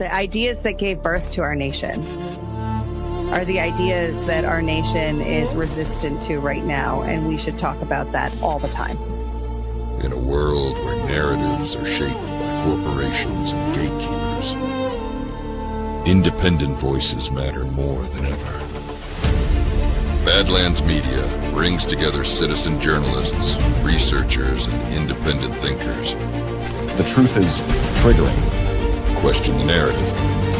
The ideas that gave birth to our nation are the ideas that our nation is resistant to right now, and we should talk about that all the time. In a world where narratives are shaped by corporations and gatekeepers, independent voices matter more than ever. Badlands Media brings together citizen journalists, researchers, and independent thinkers. The truth is triggering. Question the narrative.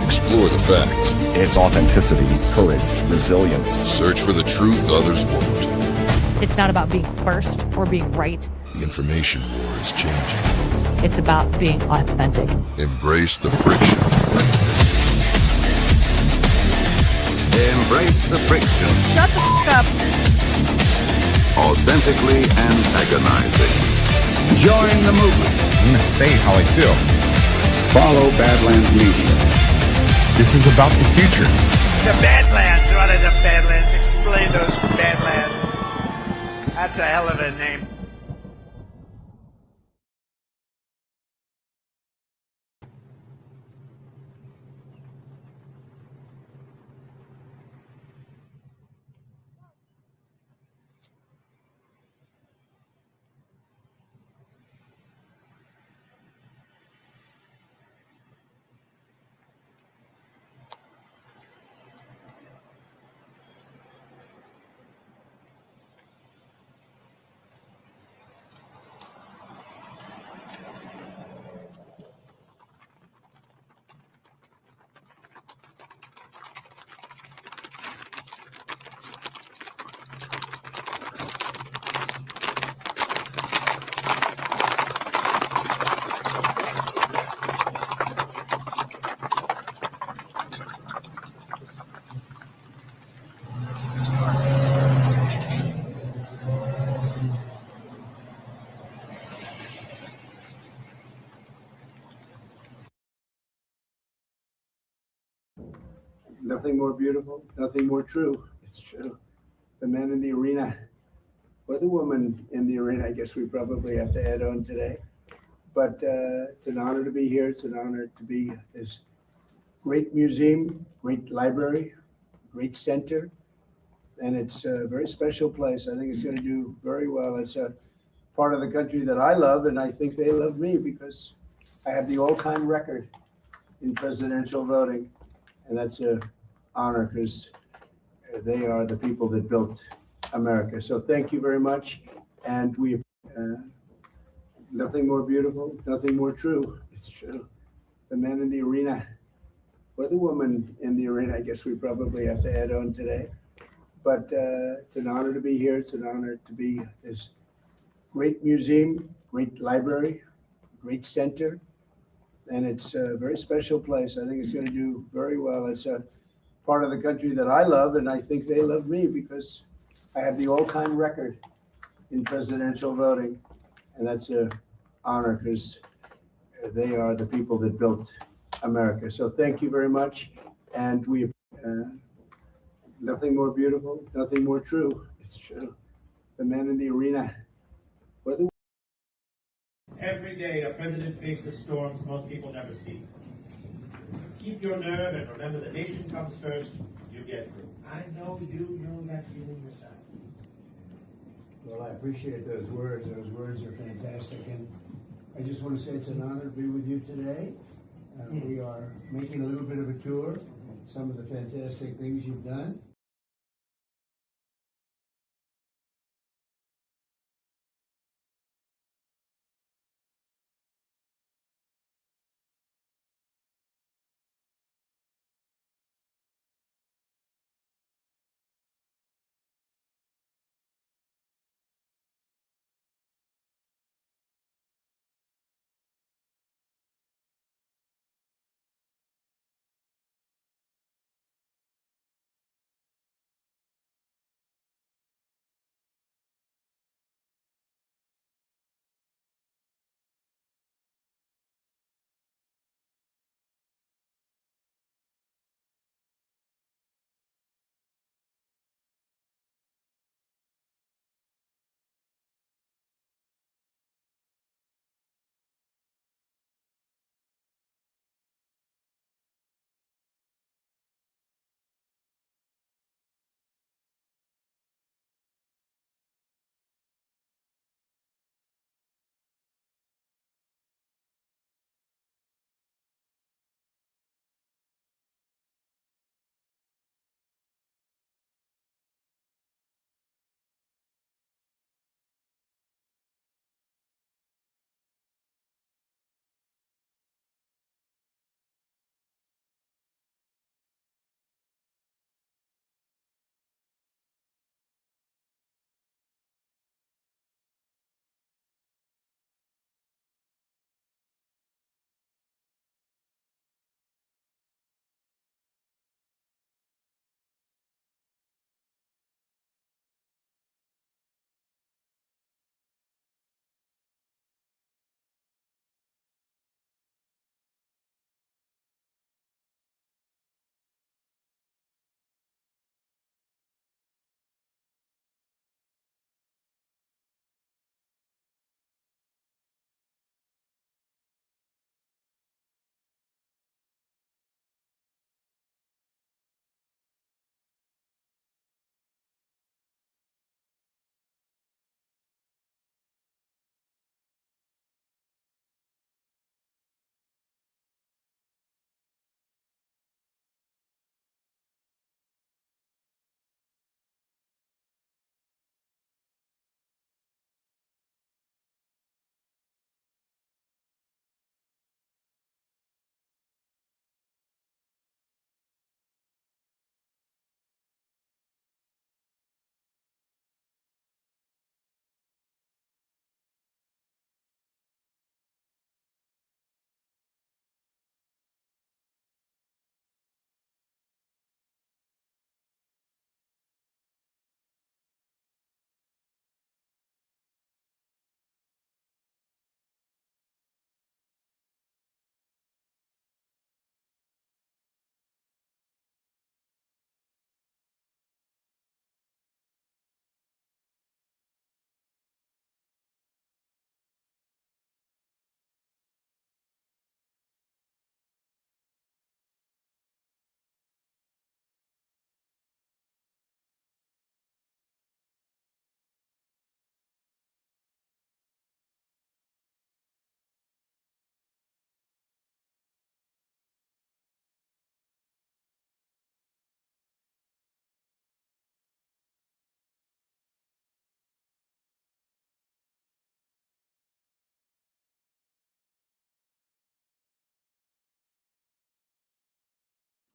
Explore the facts. It's authenticity, courage, resilience. Search for the truth others won't. It's not about being first or being right. The information war is changing. It's about being authentic. Embrace the friction. Embrace the friction. Shut the f*** up. Authentically antagonizing. Join the movement. I'm going to say how I feel. Follow Badlands Media. This is about the future. The Badlands. What are the Badlands? Explain those Badlands. That's a hell of a name. Nothing more beautiful, nothing more true. It's true. The man in the arena, or the woman in the arena, I guess we probably have to add on today. But it's an honor to be here. It's an honor to be at this great museum, great library, great center. And it's a very special place. I think it's going to do very well. It's a part of the country that I love, and I think they love me because I have the all-time record in presidential voting. And that's an honor because they are the people that built America. So thank you very much. And we, nothing more beautiful, nothing more true. It's true. The man in the arena, or the woman in the arena, I guess we probably have to add on today. But it's an honor to be here. It's an honor to be at this great museum, great library, great center. And it's a very special place. I think it's going to do very well. It's a part of the country that I love, and I think they love me because I have the all-time record in presidential voting. And that's an honor because they are the people that built America. So thank you very much. And we, nothing more beautiful, nothing more true. It's true. The man in the arena, or the Every day, a president faces storms most people never see. Keep your nerve and remember the nation comes first. You get through. I know you know that feeling yourself. Well, I appreciate those words. Those words are fantastic. And I just want to say it's an honor to be with you today. We are making a little bit of a tour, some of the fantastic things you've done.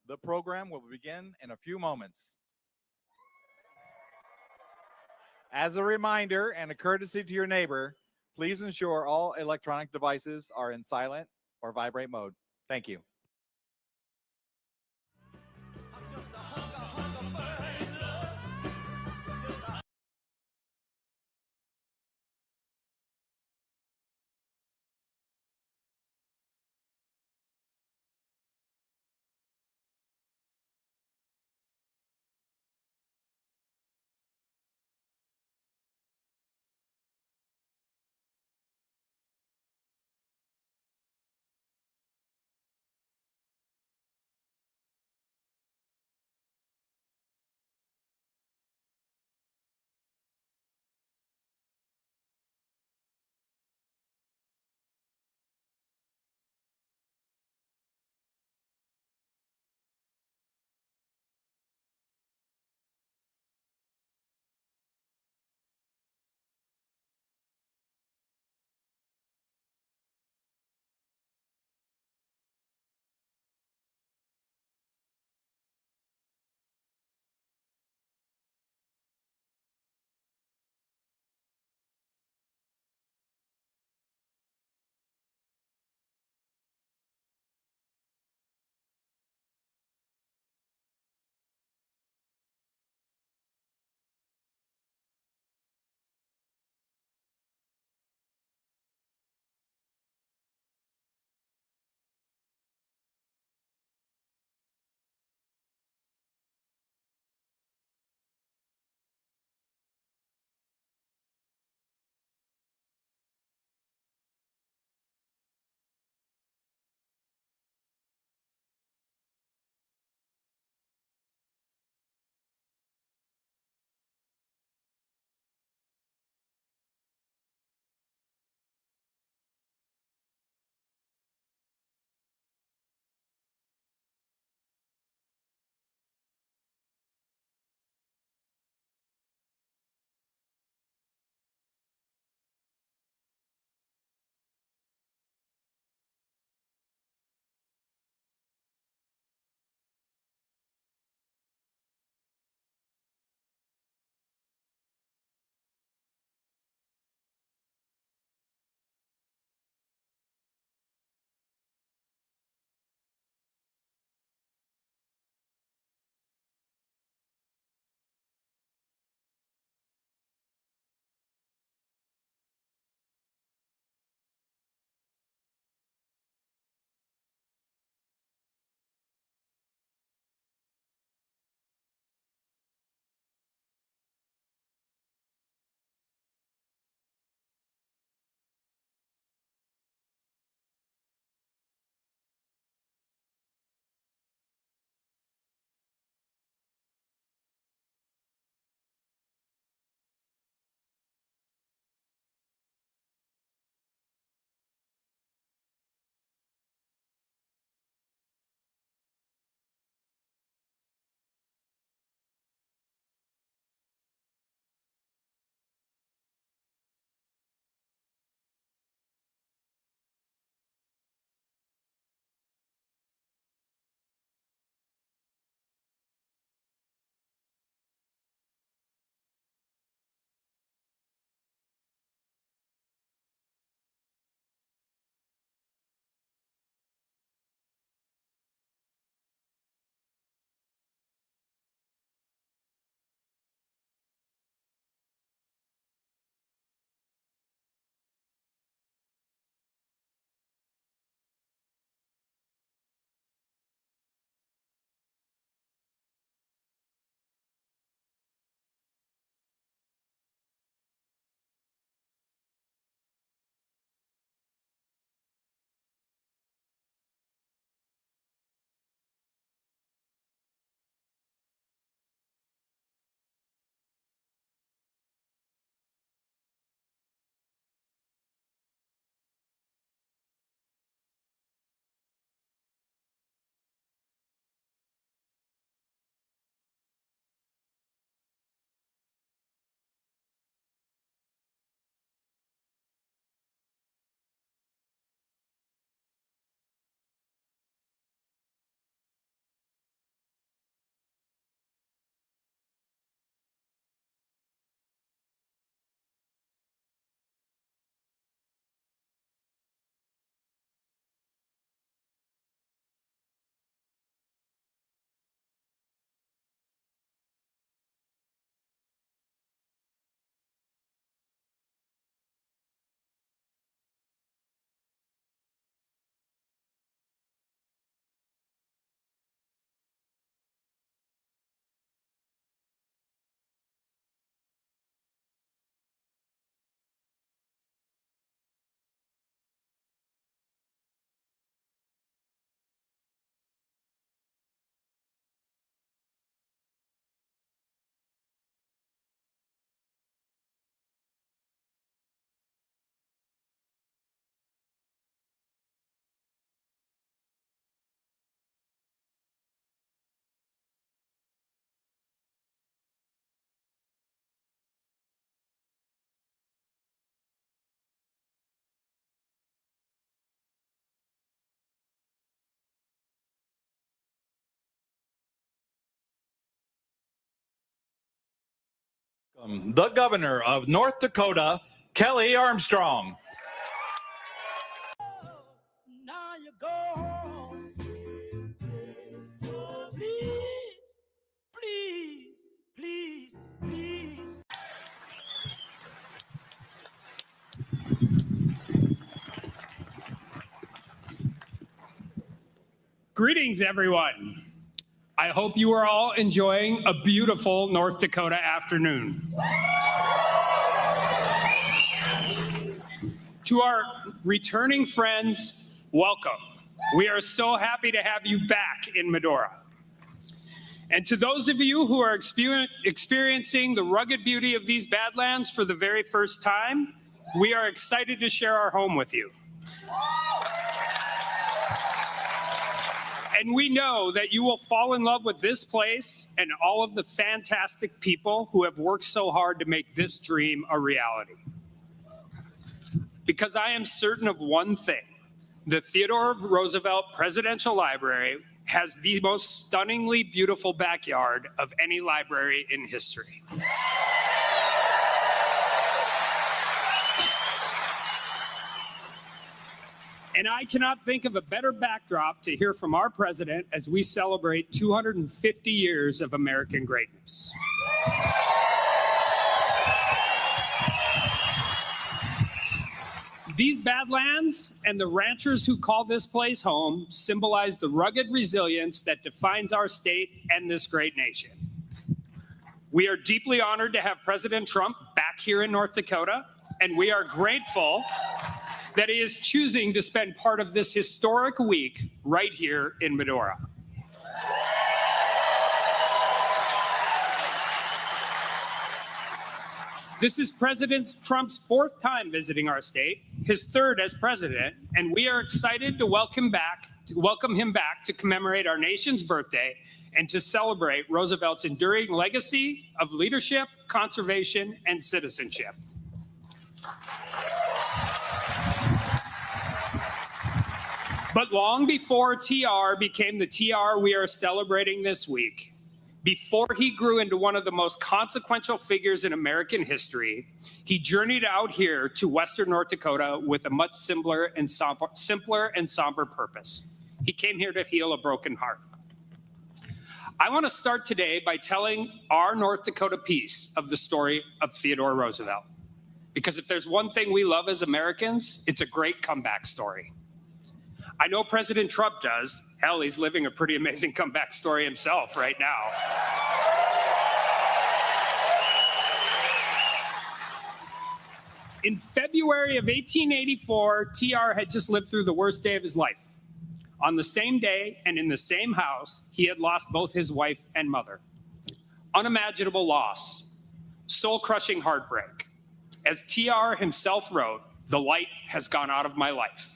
The program will begin in a few moments. As a reminder and a courtesy to your neighbor, please ensure all electronic devices are in silent or vibrate mode. Thank you. The governor of North Dakota, Kelly Armstrong. Now you go home. Please, please, please, please. Greetings, everyone. I hope you are all enjoying a beautiful North Dakota afternoon. To our returning friends, welcome. We are so happy to have you back in Medora. And to those of you who are experiencing the rugged beauty of these Badlands for the very first time, we are excited to share our home with you. And we know that you will fall in love with this place and all of the fantastic people who have worked so hard to make this dream a reality. Because I am certain of one thing, the Theodore Roosevelt Presidential Library has the most stunningly beautiful backyard of any library in history. And I cannot think of a better backdrop to hear from our president as we celebrate 250 years of American greatness. These Badlands and the ranchers who call this place home symbolize the rugged resilience that defines our state and this great nation. We are deeply honored to have President Trump back here in North Dakota, and we are grateful that he is choosing to spend part of this historic week right here in Medora. This is President Trump's fourth time visiting our state, his third as president, and we are excited to welcome him back to commemorate our nation's birthday and to celebrate Roosevelt's enduring legacy of leadership, conservation, and citizenship. But long before TR became the TR we are celebrating this week, before he grew into one of the most consequential figures in American history, he journeyed out here to Western North Dakota with a much simpler and somber purpose. He came here to heal a broken heart. I want to start today by telling our North Dakota piece of the story of Theodore Roosevelt. Because if there's one thing we love as Americans, it's a great comeback story. I know President Trump does. Hell, he's living a pretty amazing comeback story himself right now. In February of 1884, TR had just lived through the worst day of his life. On the same day and in the same house, he had lost both his wife and mother. Unimaginable loss, soul-crushing heartbreak. As TR himself wrote, "The light has gone out of my life."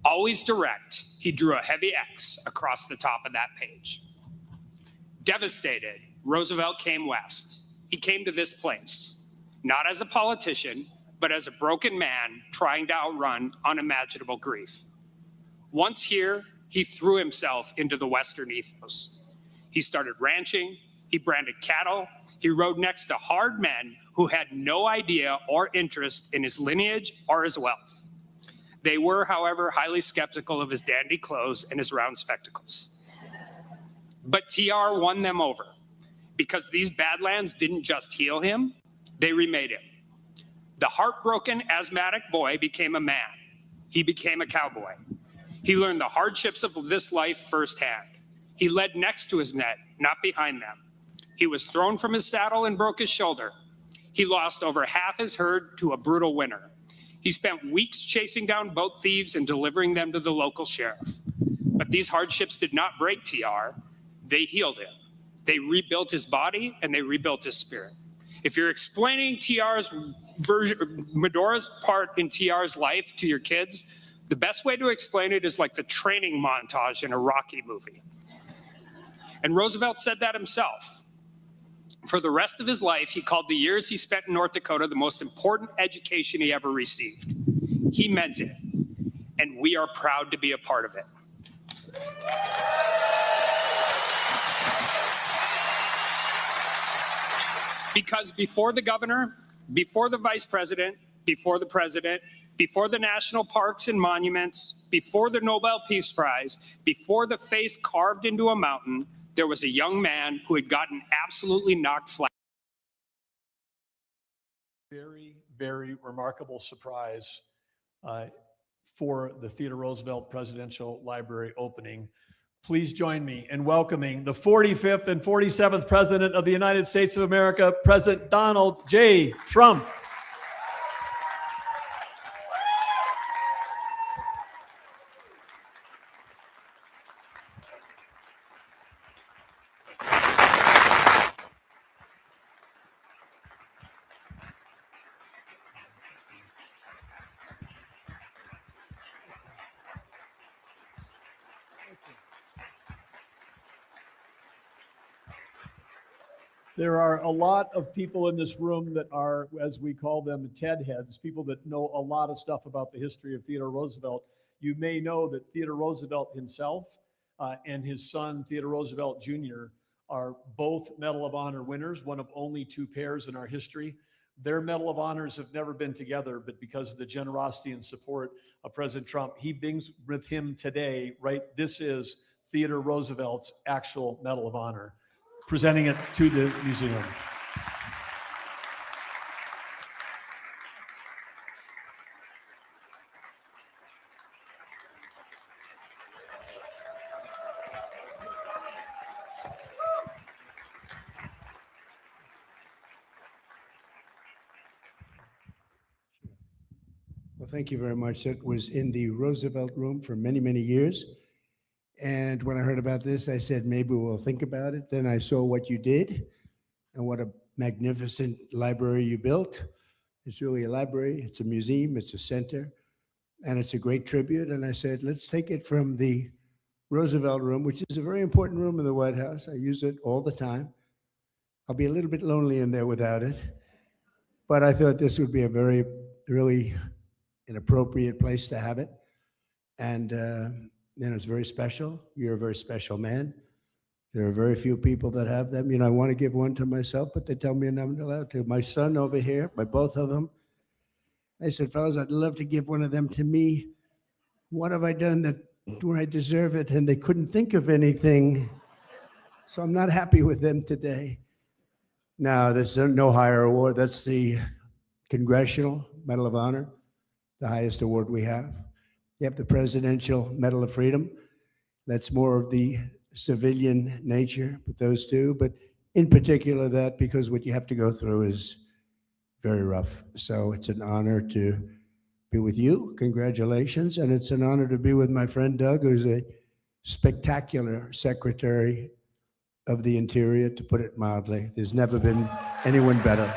Always direct, he drew a heavy X across the top of that page. Devastated, Roosevelt came west. He came to this place, not as a politician, but as a broken man trying to outrun unimaginable grief. Once here, he threw himself into the Western ethos. He started ranching, he branded cattle, he rode next to hard men who had no idea or interest in his lineage or his wealth. They were, however, highly skeptical of his dandy clothes and his round spectacles. But TR won them over because these Badlands didn't just heal him, they remade him. The heartbroken asthmatic boy became a man. He became a cowboy. He learned the hardships of this life firsthand. He led next to his men, not behind them. He was thrown from his saddle and broke his shoulder. He lost over half his herd to a brutal winter. He spent weeks chasing down boat thieves and delivering them to the local sheriff. But these hardships did not break TR. They healed him. They rebuilt his body and they rebuilt his spirit. If you're explaining TR's version, Medora's part in TR's life to your kids, the best way to explain it is like the training montage in a Rocky movie. And Roosevelt said that himself. For the rest of his life, he called the years he spent in North Dakota the most important education he ever received. He meant it, and we are proud to be a part of it. Because before the governor, before the vice president, before the president, before the national parks and monuments, before the Nobel Peace Prize, before the face carved into a mountain, there was a young man who had gotten absolutely knocked flat. Very, very remarkable surprise for the Theodore Roosevelt Presidential Library opening. Please join me in welcoming the 45th and 47th President of the United States of America, President Donald J. Trump. There are a lot of people in this room that are, as we call them, TED heads, people that know a lot of stuff about the history of Theodore Roosevelt. You may know that Theodore Roosevelt himself and his son, Theodore Roosevelt Jr., are both Medal of Honor winners, one of only two pairs in our history. Their Medal of Honors have never been together, but because of the generosity and support of President Trump, he brings with him today, right? This is Theodore Roosevelt's actual Medal of Honor, presenting it to the museum. Well, thank you very much. It was in the Roosevelt Room for many, many years. And when I heard about this, I said, maybe we'll think about it. Then I saw what you did and what a magnificent library you built. It's really a library, it's a museum, it's a center, and it's a great tribute. And I said, let's take it from the Roosevelt Room, which is a very important room in the White House. I use it all the time. I'll be a little bit lonely in there without it. But I thought this would be a very, really an appropriate place to have it. And it's very special. You're a very special man. There are very few people that have them. You know, I want to give one to myself, but they tell me I'm not allowed to. My son over here, by both of them, I said, fellas, I'd love to give one of them to me. What have I done that where I deserve it? And they couldn't think of anything. So I'm not happy with them today. Now, there's no higher award. That's the Congressional Medal of Honor, the highest award we have. You have the Presidential Medal of Freedom. That's more of the civilian nature, but those two. But in particular that, because what you have to go through is very rough. So it's an honor to be with you. Congratulations. And it's an honor to be with my friend Doug, who's a spectacular Secretary of the Interior, to put it mildly. There's never been anyone better.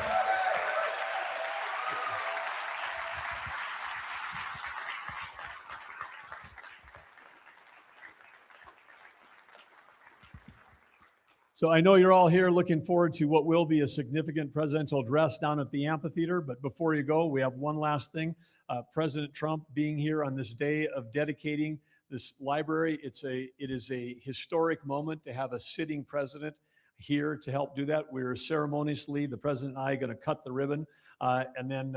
So I know you're all here looking forward to what will be a significant presidential address down at the amphitheater. But before you go, we have one last thing. President Trump being here on this day of dedicating this library. It is a historic moment to have a sitting president here to help do that. We're ceremoniously, the president and I, going to cut the ribbon, and then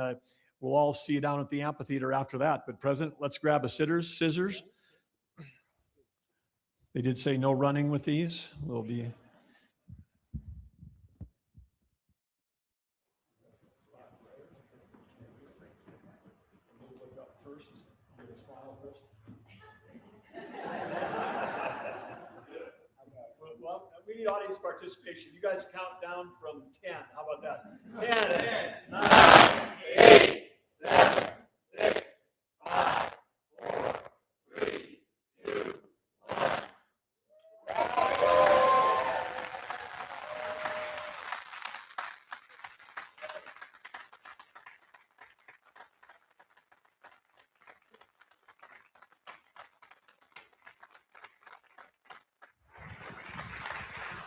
we'll all see you down at the amphitheater after that. But President, let's grab a scissors. They did say no running with these. We'll be. Well, we need audience participation. You guys count down from 10. How about that? 10, 9, 8, 7, 6, 5, 4, 3, 2, 1.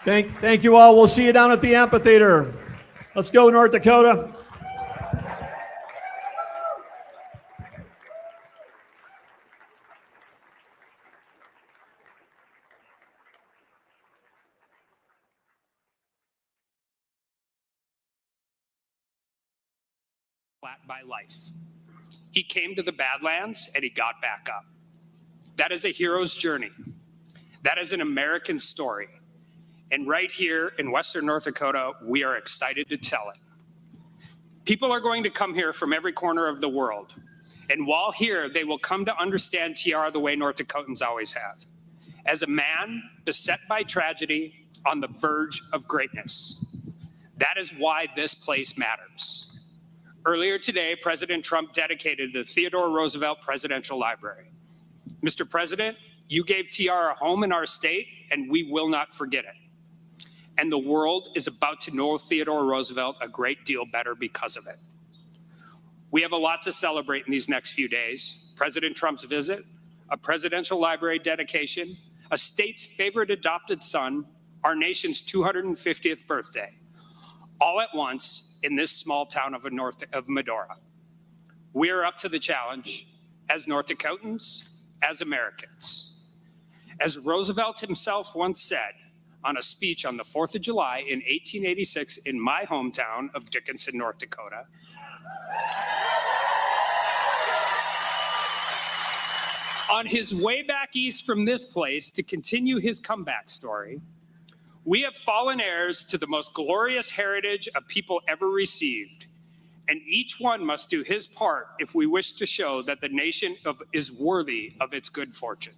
Thank you all. We'll see you down at the amphitheater. Let's go, North Dakota. flat by life. He came to the Badlands and he got back up. That is a hero's journey. That is an American story. And right here in Western North Dakota, we are excited to tell it. People are going to come here from every corner of the world. And while here, they will come to understand TR the way North Dakotans always have. As a man beset by tragedy on the verge of greatness. That is why this place matters. Earlier today, President Trump dedicated the Theodore Roosevelt Presidential Library. Mr. President, you gave TR a home in our state, and we will not forget it. And the world is about to know Theodore Roosevelt a great deal better because of it. We have a lot to celebrate in these next few days. President Trump's visit, a presidential library dedication, a state's favorite adopted son, our nation's 250th birthday, all at once in this small town of Medora. We are up to the challenge as North Dakotans, as Americans. As Roosevelt himself once said on a speech on the 4th of July in 1886 in my hometown of Dickinson, North Dakota, on his way back east from this place to continue his comeback story, we have fallen heirs to the most glorious heritage a people ever received, and each one must do his part if we wish to show that the nation is worthy of its good fortune.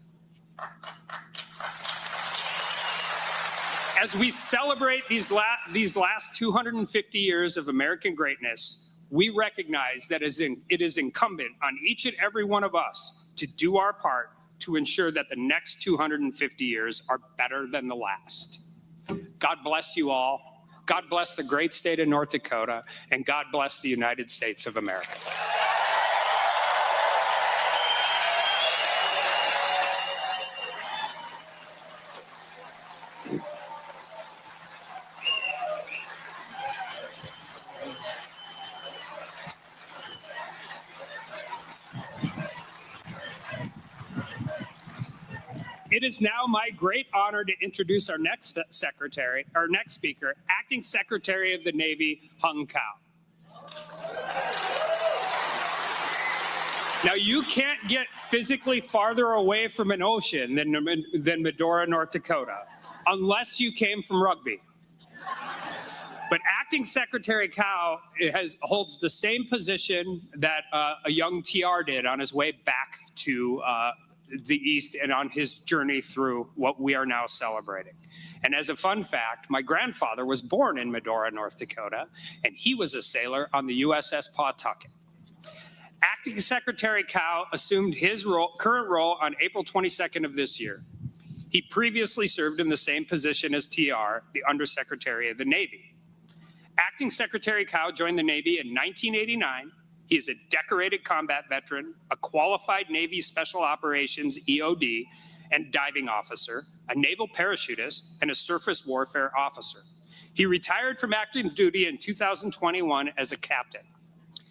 As we celebrate these last 250 years of American greatness, we recognize that it is incumbent on each and every one of us to do our part to ensure that the next 250 years are better than the last. God bless you all. God bless the great state of North Dakota, and God bless the United States of America. It is now my great honor to introduce our next speaker, Acting Secretary of the Navy, Hung Kao. Now, you can't get physically farther away from an ocean than Medora, North Dakota, unless you came from rugby. But Acting Secretary Kao holds the same position that a young TR did on his way back to the East and on his journey through what we are now celebrating. And as a fun fact, my grandfather was born in Medora, North Dakota, and he was a sailor on the USS Pawtucket. Acting Secretary Kao assumed his current role on April 22nd of this year. He previously served in the same position as TR, the Undersecretary of the Navy. Acting Secretary Kao joined the Navy in 1989. He is a decorated combat veteran, a qualified Navy Special Operations EOD and diving officer, a naval parachutist, and a surface warfare officer. He retired from active duty in 2021 as a captain.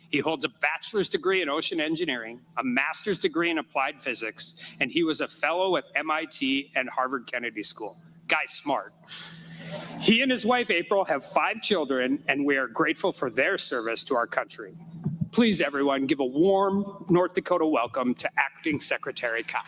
He holds a bachelor's degree in ocean engineering, a master's degree in applied physics, and he was a fellow at MIT and Harvard Kennedy School. Guy's smart. He and his wife, April, have 5 children, and we are grateful for their service to our country. Please, everyone, give a warm North Dakota welcome to Acting Secretary Kao.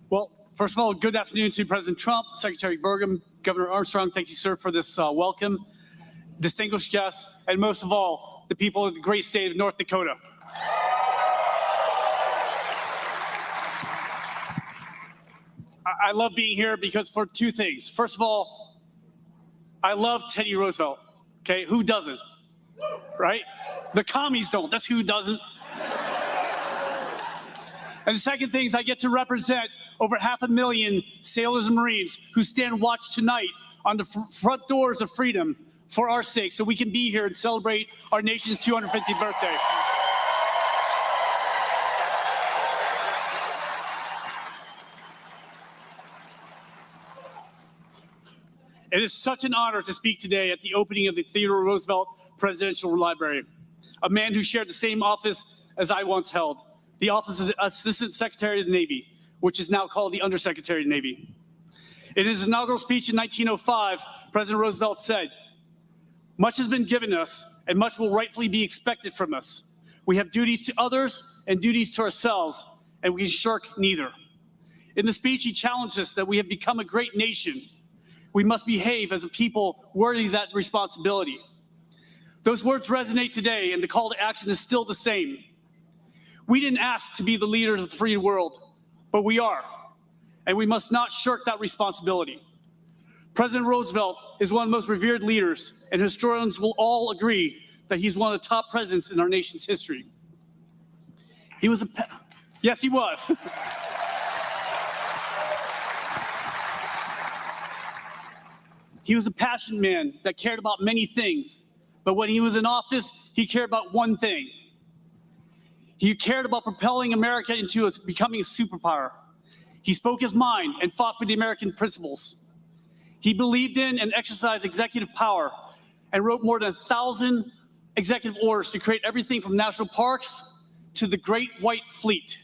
Well, first of all, good afternoon to President Trump, Secretary Burgum, Governor Armstrong. Thank you, sir, for this welcome. Distinguished guests, and most of all, the people of the great state of North Dakota. I love being here because for 2 things. First of all, I love Teddy Roosevelt. Okay, who doesn't? Right? The commies don't. That's who doesn't. And the second thing is I get to represent over 500,000 sailors and Marines who stand watch tonight on the front doors of freedom for our sake, so we can be here and celebrate our nation's 250th birthday. It is such an honor to speak today at the opening of the Theodore Roosevelt Presidential Library, a man who shared the same office as I once held, the office of Assistant Secretary of the Navy, which is now called the Undersecretary of the Navy. In his inaugural speech in 1905, President Roosevelt said, "Much has been given us, and much will rightfully be expected from us. We have duties to others and duties to ourselves, and we shirk neither." In the speech, he challenged us that we have become a great nation. We must behave as a people worthy of that responsibility. Those words resonate today, and the call to action is still the same. We didn't ask to be the leaders of the free world, but we are, and we must not shirk that responsibility. President Roosevelt is one of the most revered leaders, and historians will all agree that he's one of the top presidents in our nation's history. He was yes, he was. He was a passionate man that cared about many things, but when he was in office, he cared about one thing. He cared about propelling America into becoming a superpower. He spoke his mind and fought for the American principles. He believed in and exercised executive power and wrote more than 1,000 executive orders to create everything from national parks to the Great White Fleet.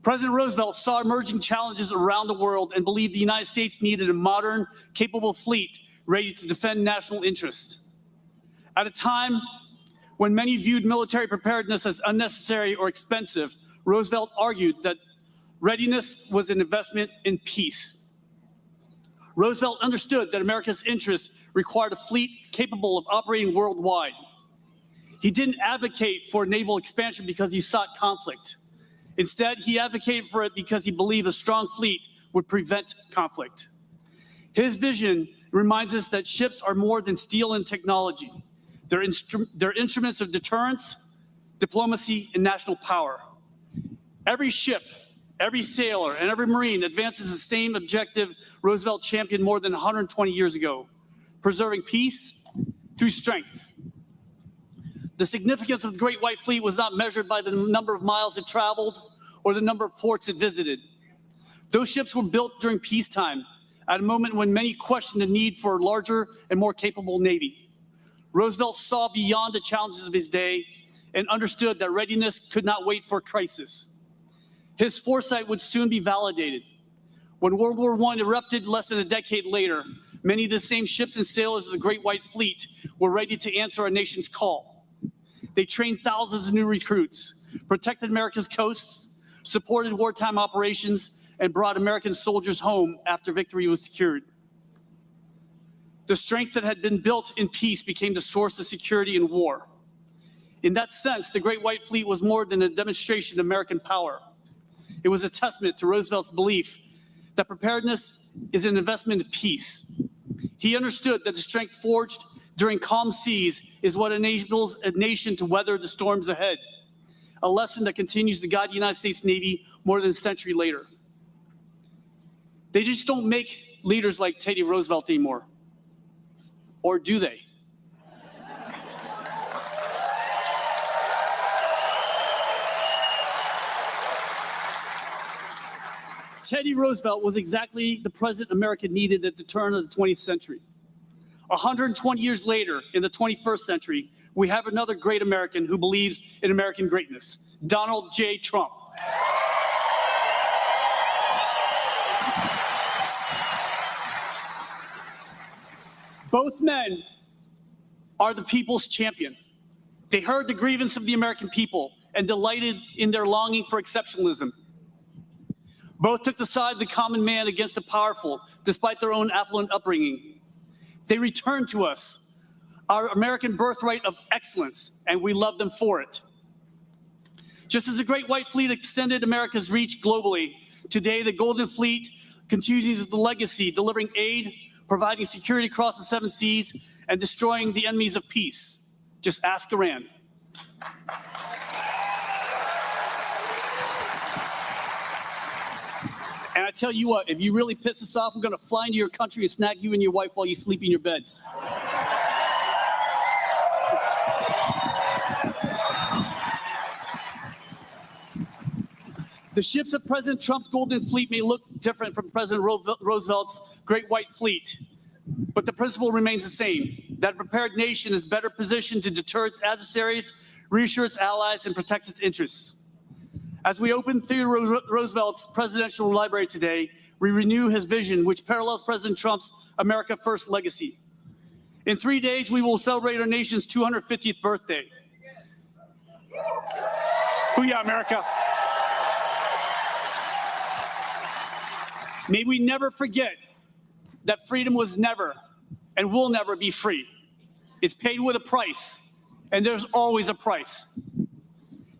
President Roosevelt saw emerging challenges around the world and believed the United States needed a modern, capable fleet ready to defend national interests. At a time when many viewed military preparedness as unnecessary or expensive, Roosevelt argued that readiness was an investment in peace. Roosevelt understood that America's interests required a fleet capable of operating worldwide. He didn't advocate for naval expansion because he sought conflict. Instead, he advocated for it because he believed a strong fleet would prevent conflict. His vision reminds us that ships are more than steel and technology. They're instruments of deterrence, diplomacy, and national power. Every ship, every sailor, and every Marine advances the same objective Roosevelt championed more than 120 years ago: preserving peace through strength. The significance of the Great White Fleet was not measured by the number of miles it traveled or the number of ports it visited. Those ships were built during peacetime, at a moment when many questioned the need for a larger and more capable Navy. Roosevelt saw beyond the challenges of his day and understood that readiness could not wait for a crisis. His foresight would soon be validated. When World War I erupted less than a decade later, many of the same ships and sailors of the Great White Fleet were ready to answer our nation's call. They trained thousands of new recruits, protected America's coasts, supported wartime operations, and brought American soldiers home after victory was secured. The strength that had been built in peace became the source of security in war. In that sense, the Great White Fleet was more than a demonstration of American power. It was a testament to Roosevelt's belief that preparedness is an investment in peace. He understood that the strength forged during calm seas is what enables a nation to weather the storms ahead, a lesson that continues to guide the United States Navy more than a century later. They just don't make leaders like Teddy Roosevelt anymore. Or do they? Teddy Roosevelt was exactly the president America needed at the turn of the 20th century. 120 years later, in the 21st century, we have another great American who believes in American greatness, Donald J. Trump. Both men are the people's champion. They heard the grievance of the American people and delighted in their longing for exceptionalism. Both took the side of the common man against the powerful, despite their own affluent upbringing. They returned to us our American birthright of excellence, and we love them for it. Just as the Great White Fleet extended America's reach globally, today the Golden Fleet continues the legacy, delivering aid, providing security across the 7 seas, and destroying the enemies of peace. Just ask Iran. And I tell you what, if you really piss us off, we're going to fly into your country and snag you and your wife while you sleep in your beds. The ships of President Trump's Golden Fleet may look different from President Roosevelt's Great White Fleet, but the principle remains the same, that a prepared nation is better positioned to deter its adversaries, reassure its allies, and protect its interests. As we open Theodore Roosevelt's Presidential Library today, we renew his vision, which parallels President Trump's America First legacy. In 3 days, we will celebrate our nation's 250th birthday. Booyah, America. May we never forget that freedom was never and will never be free. It's paid with a price, and there's always a price.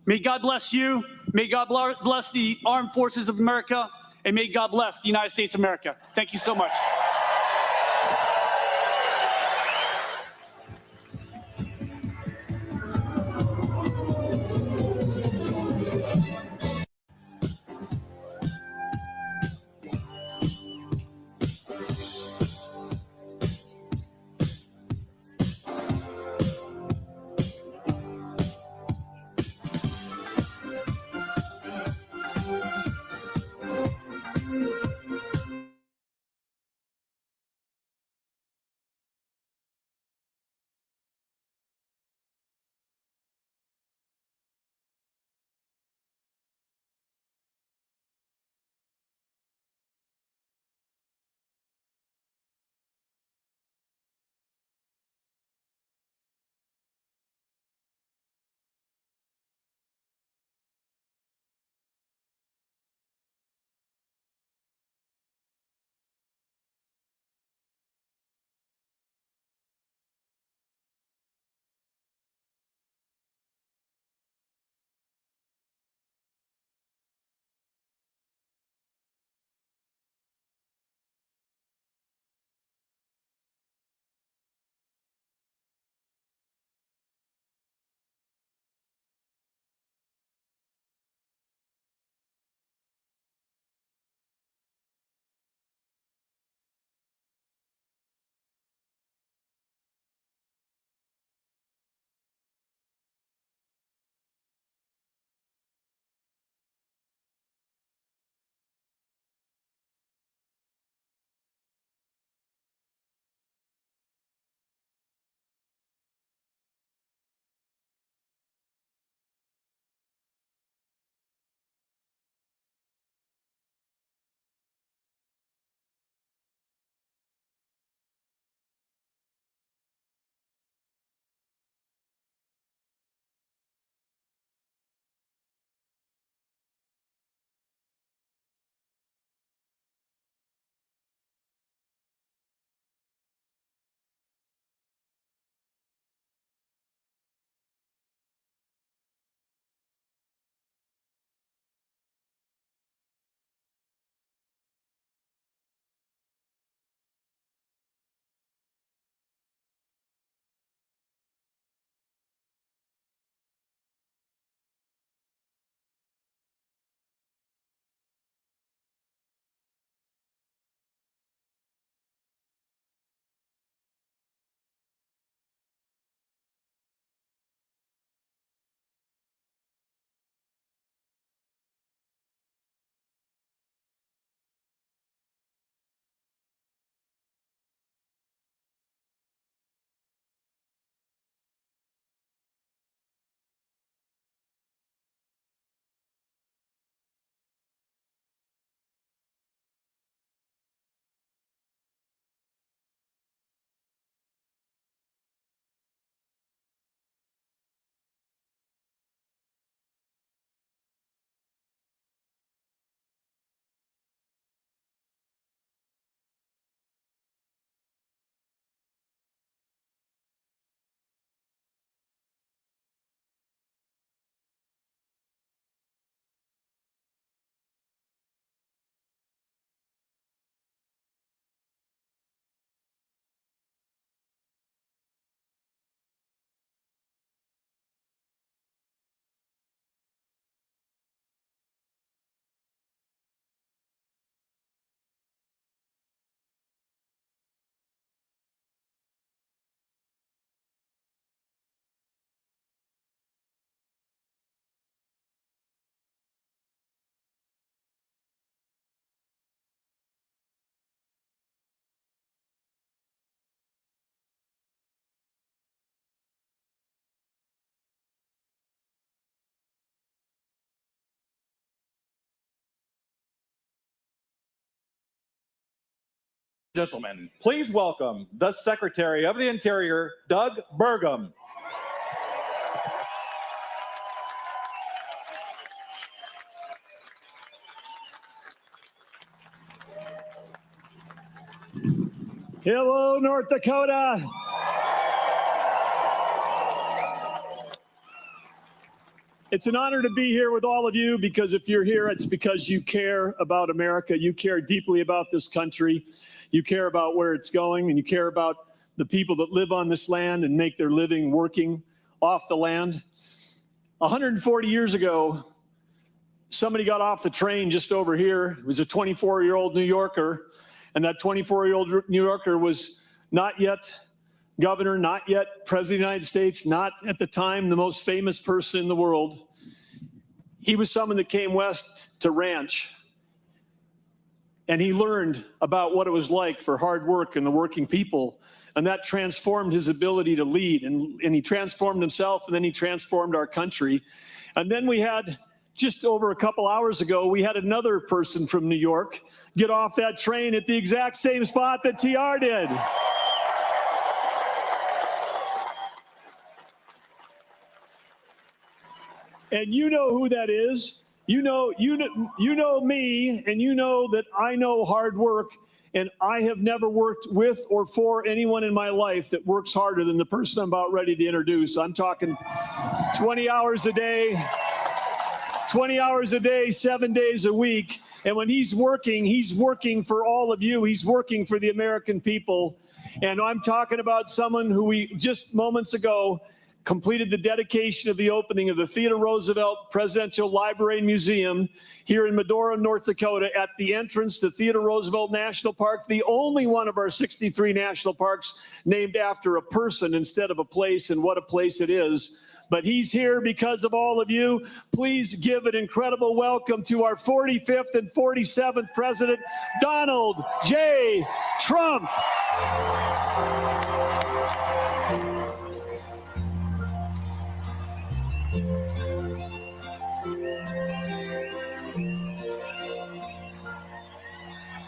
May God bless you. May God bless the armed forces of America, and may God bless the United States of America. Thank you so much. Gentlemen, please welcome the Secretary of the Interior, Doug Burgum. Hello, North Dakota. It's an honor to be here with all of you, because if you're here, it's because you care about America. You care deeply about this country. You care about where it's going, and you care about the people that live on this land and make their living working off the land. 140 years ago, somebody got off the train just over here. It was a 24-year-old New Yorker, and that 24-year-old New Yorker was not yet governor, not yet president of the United States, not at the time the most famous person in the world. He was someone that came west to ranch, and he learned about what it was like for hard work and the working people, and that transformed his ability to lead, and he transformed himself, and then he transformed our country. And then we had, just over a couple hours ago, we had another person from New York get off that train at the exact same spot that TR did. And you know who that is. You know me, and you know that I know hard work, and I have never worked with or for anyone in my life that works harder than the person I'm about ready to introduce. I'm talking 20 hours a day, 7 days a week. And when he's working for all of you. He's working for the American people. And I'm talking about someone who we just moments ago completed the dedication of the opening of the Theodore Roosevelt Presidential Library and Museum here in Medora, North Dakota, at the entrance to Theodore Roosevelt National Park, the only one of our 63 national parks named after a person instead of a place, and what a place it is. But he's here because of all of you. Please give an incredible welcome to our 45th and 47th President, Donald J. Trump.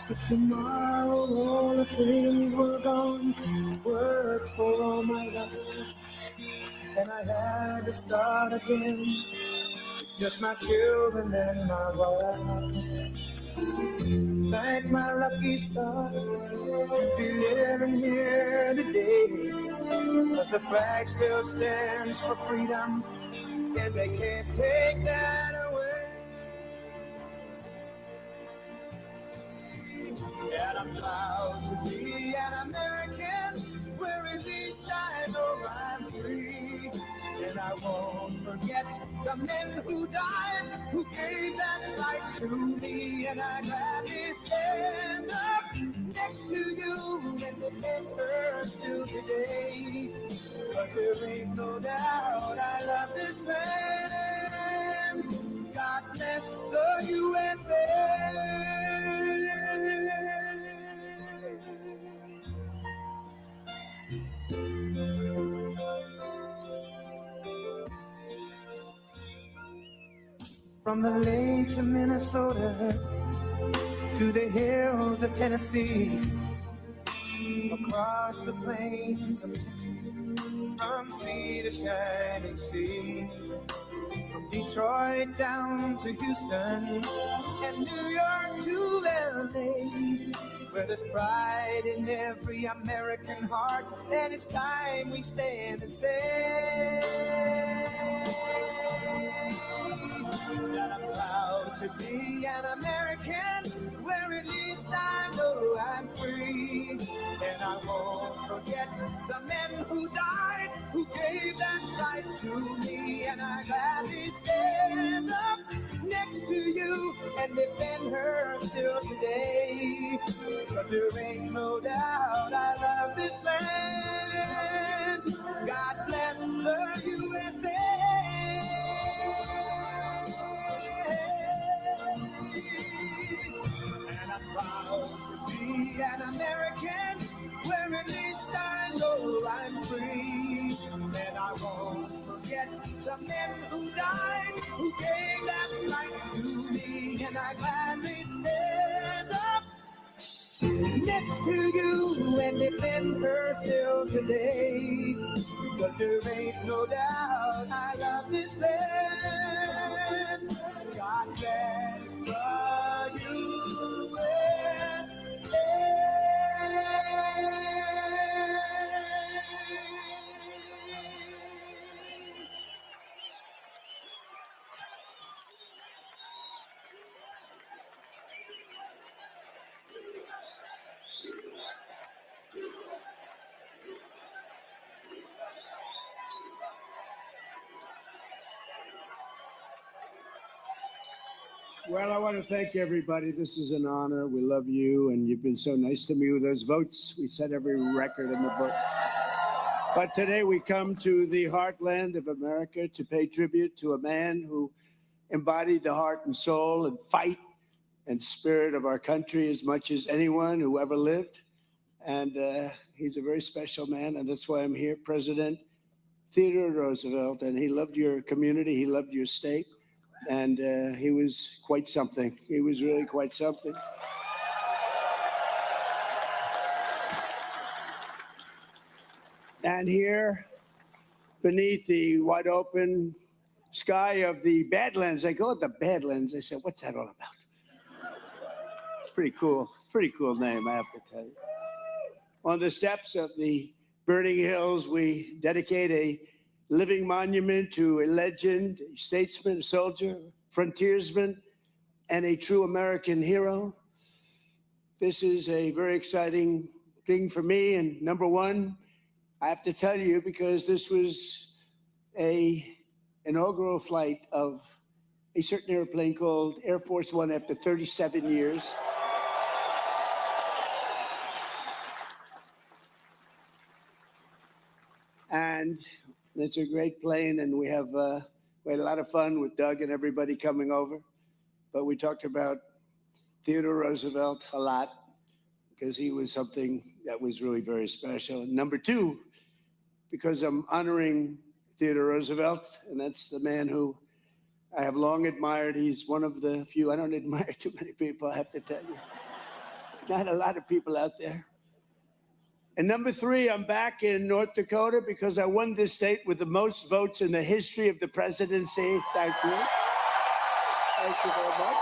If tomorrow all the things were gone, worked for all my life, and I had to start again, just my children and my wife. Thank my lucky stars to be living here today, 'cause the flag still stands for freedom, and they can't take that away. And I'm proud to be an American, where at least I know I'm free. And I won't forget the men who died, who gave that right to me. And I gladly stand up next to you and defend her still today. 'Cause there ain't no doubt I love this land. God bless the USA. From the lakes of Minnesota to the hills of Tennessee, across the plains of Texas, from sea to shining sea, from Detroit down to Houston and New York to LA, where there's pride in every American heart, and it's time we stand and say that I'm proud to be an American, where at least I know I'm free. And I won't forget the men who died, who gave that right to me. And I gladly stand up next to you and defend her still today. 'Cause there ain't no doubt I love this land. God bless the USA. And I'm proud to be an American, where at least I know I'm free. And I won't forget the men who died, who gave that right to me. And I gladly stand up next to you and defend her still today. 'Cause there ain't no doubt I love this land. God bless the Well, I want to thank everybody. This is an honor. We love you, and you've been so nice to me with those votes. We set every record in the book. But today we come to the heartland of America to pay tribute to a man who embodied the heart and soul and fight and spirit of our country as much as anyone who ever lived. And he's a very special man, and that's why I'm here, President Theodore Roosevelt. And he loved your community. He loved your state. And he was quite something. He was really quite something. And here, beneath the wide open sky of the Badlands, I call it the Badlands. I said, what's that all about? It's pretty cool. Pretty cool name, I have to tell you. On the steps of the burning hills, we dedicate a living monument to a legend, a statesman, a soldier, frontiersman, and a true American hero. This is a very exciting thing for me. And number one, I have to tell you, because this was an inaugural flight of a certain airplane called Air Force One after 37 years. And it's a great plane, and we had a lot of fun with Doug and everybody coming over. But we talked about Theodore Roosevelt a lot because he was something that was really very special. And number two, because I'm honoring Theodore Roosevelt, and that's the man who I have long admired. He's one of the few. I don't admire too many people, I have to tell you. There's not a lot of people out there. And number three, I'm back in North Dakota because I won this state with the most votes in the history of the presidency. Thank you. Thank you very much.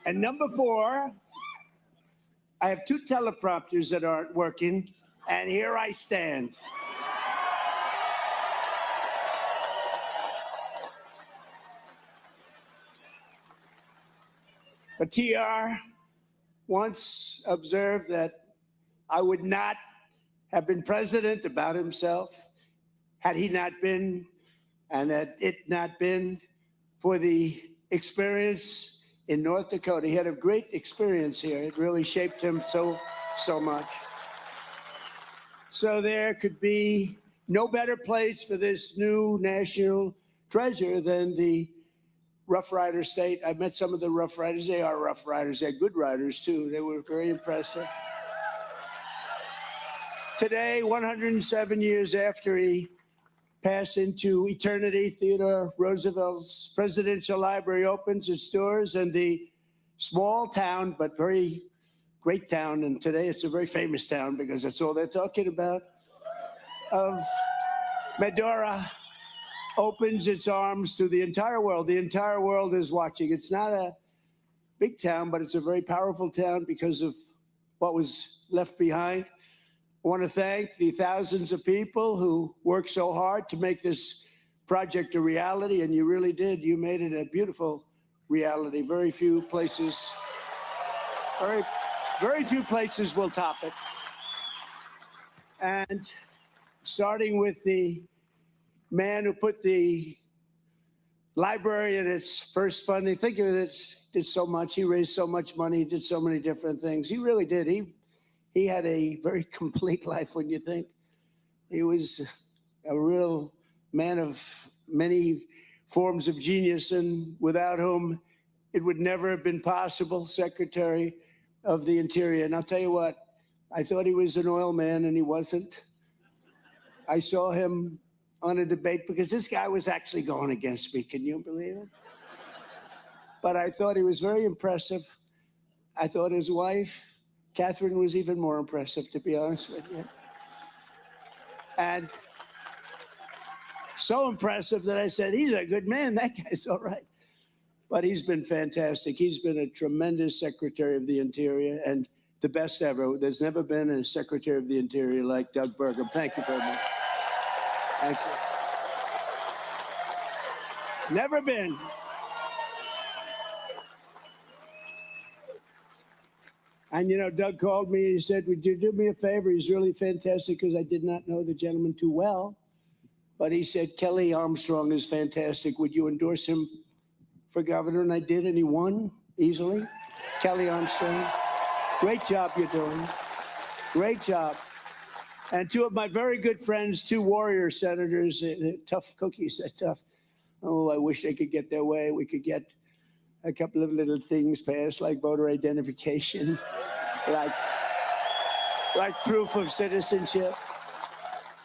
And number four, I have two teleprompters that aren't working, and here I stand. But TR once observed that I would not have been president about himself had he not been, and had it not been for the experience in North Dakota. He had a great experience here. It really shaped him so much. So there could be no better place for this new national treasure than the Rough Rider state. I met some of the Rough Riders. They are Rough Riders. They're good riders, too. They were very impressive. Today, 107 years after he passed into eternity, Theodore Roosevelt's Presidential Library opens its doors, and the small town, but very great town, and today it's a very famous town because that's all they're talking about, of Medora, opens its arms to the entire world. The entire world is watching. It's not a big town, but it's a very powerful town because of what was left behind. I want to thank the thousands of people who worked so hard to make this project a reality, and you really did. You made it a beautiful reality. Very few places will top it. And starting with the man who put the library in its first funding. Think of it, did so much. He raised so much money. He did so many different things. He really did. He had a very complete life when you think. He was a real man of many forms of genius, and without whom it would never have been possible. Secretary of the Interior. And I'll tell you what, I thought he was an oil man, and he wasn't. I saw him on a debate because this guy was actually going against me. Can you believe it? But I thought he was very impressive. I thought his wife, Catherine, was even more impressive, to be honest with you. And so impressive that I said, he's a good man. That guy's all right. But he's been fantastic. He's been a tremendous Secretary of the Interior and the best ever. There's never been a Secretary of the Interior like Doug Burgum. Thank you very much. Thank you. Never been. And, you know, Doug called me. He said, would you do me a favor? He's really fantastic because I did not know the gentleman too well. But he said, Kelly Armstrong is fantastic. Would you endorse him for governor? And I did, and he won easily. Kelly Armstrong. Great job you're doing. Great job. And two of my very good friends, two warrior senators, tough cookies, tough. Oh, I wish they could get their way. We could get a couple of little things passed, like voter identification, like proof of citizenship.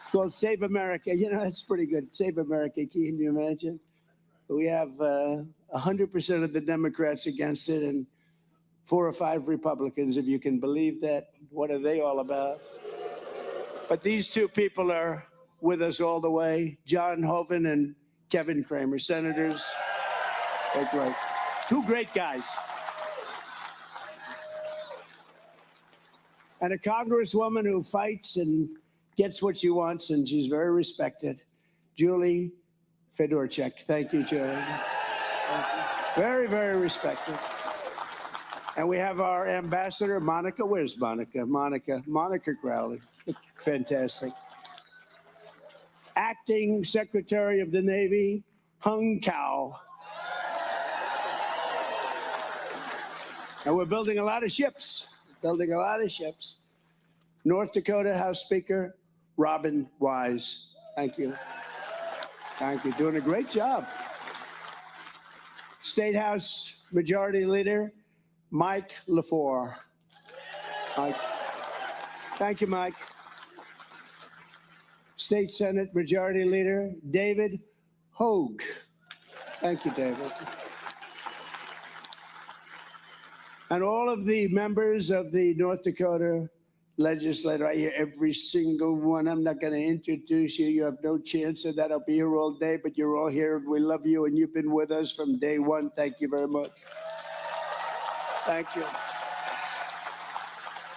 It's called Save America. You know, that's pretty good. Save America. Can you imagine? We have 100% of the Democrats against it and 4 or 5 Republicans, if you can believe that. What are they all about? But these two people are with us all the way, John Hoeven and Kevin Cramer, senators. They're great. Two great guys. And a congresswoman who fights and gets what she wants, and she's very respected, Julie Fedorchak. Thank you, Julie. Very, very respected. And we have our ambassador, Monica. Where's Monica? Monica Crowley. Fantastic. Acting Secretary of the Navy, Hung Kao. And we're building a lot of ships. North Dakota House Speaker, Robin Wise. Thank you. Thank you. Doing a great job. State House Majority Leader, Mike LaFleur. Mike. Thank you, Mike. State Senate Majority Leader, David Hogue. Thank you, David. And all of the members of the North Dakota legislature, I hear every single one. I'm not going to introduce you. You have no chance of that. I'll be here all day, but you're all here. We love you, and you've been with us from day one. Thank you very much. Thank you.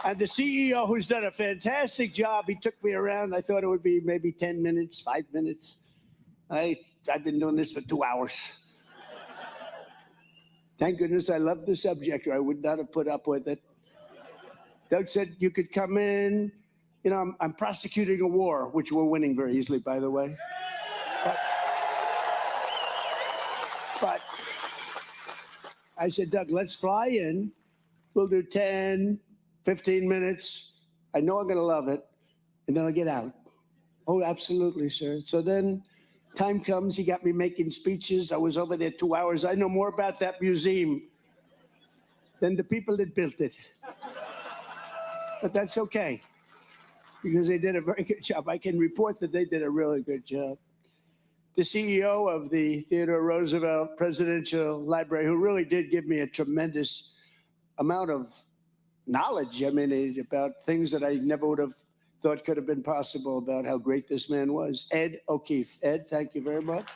And the CEO, who's done a fantastic job, he took me around. I thought it would be maybe 10 minutes, 5 minutes. I've been doing this for 2 hours. Thank goodness I love the subject, or I would not have put up with it. Doug said you could come in. You know, I'm prosecuting a war, which we're winning very easily, by the way. But I said, Doug, let's fly in. We'll do 10, 15 minutes. I know I'm going to love it. And then I'll get out. Oh, absolutely, sir. So then time comes, he got me making speeches. I was over there 2 hours. I know more about that museum than the people that built it. But that's okay, because they did a very good job. I can report that they did a really good job. The CEO of the Theodore Roosevelt Presidential Library, who really did give me a tremendous amount of knowledge, I mean, about things that I never would have thought could have been possible about how great this man was. Ed O'Keefe. Ed, thank you very much.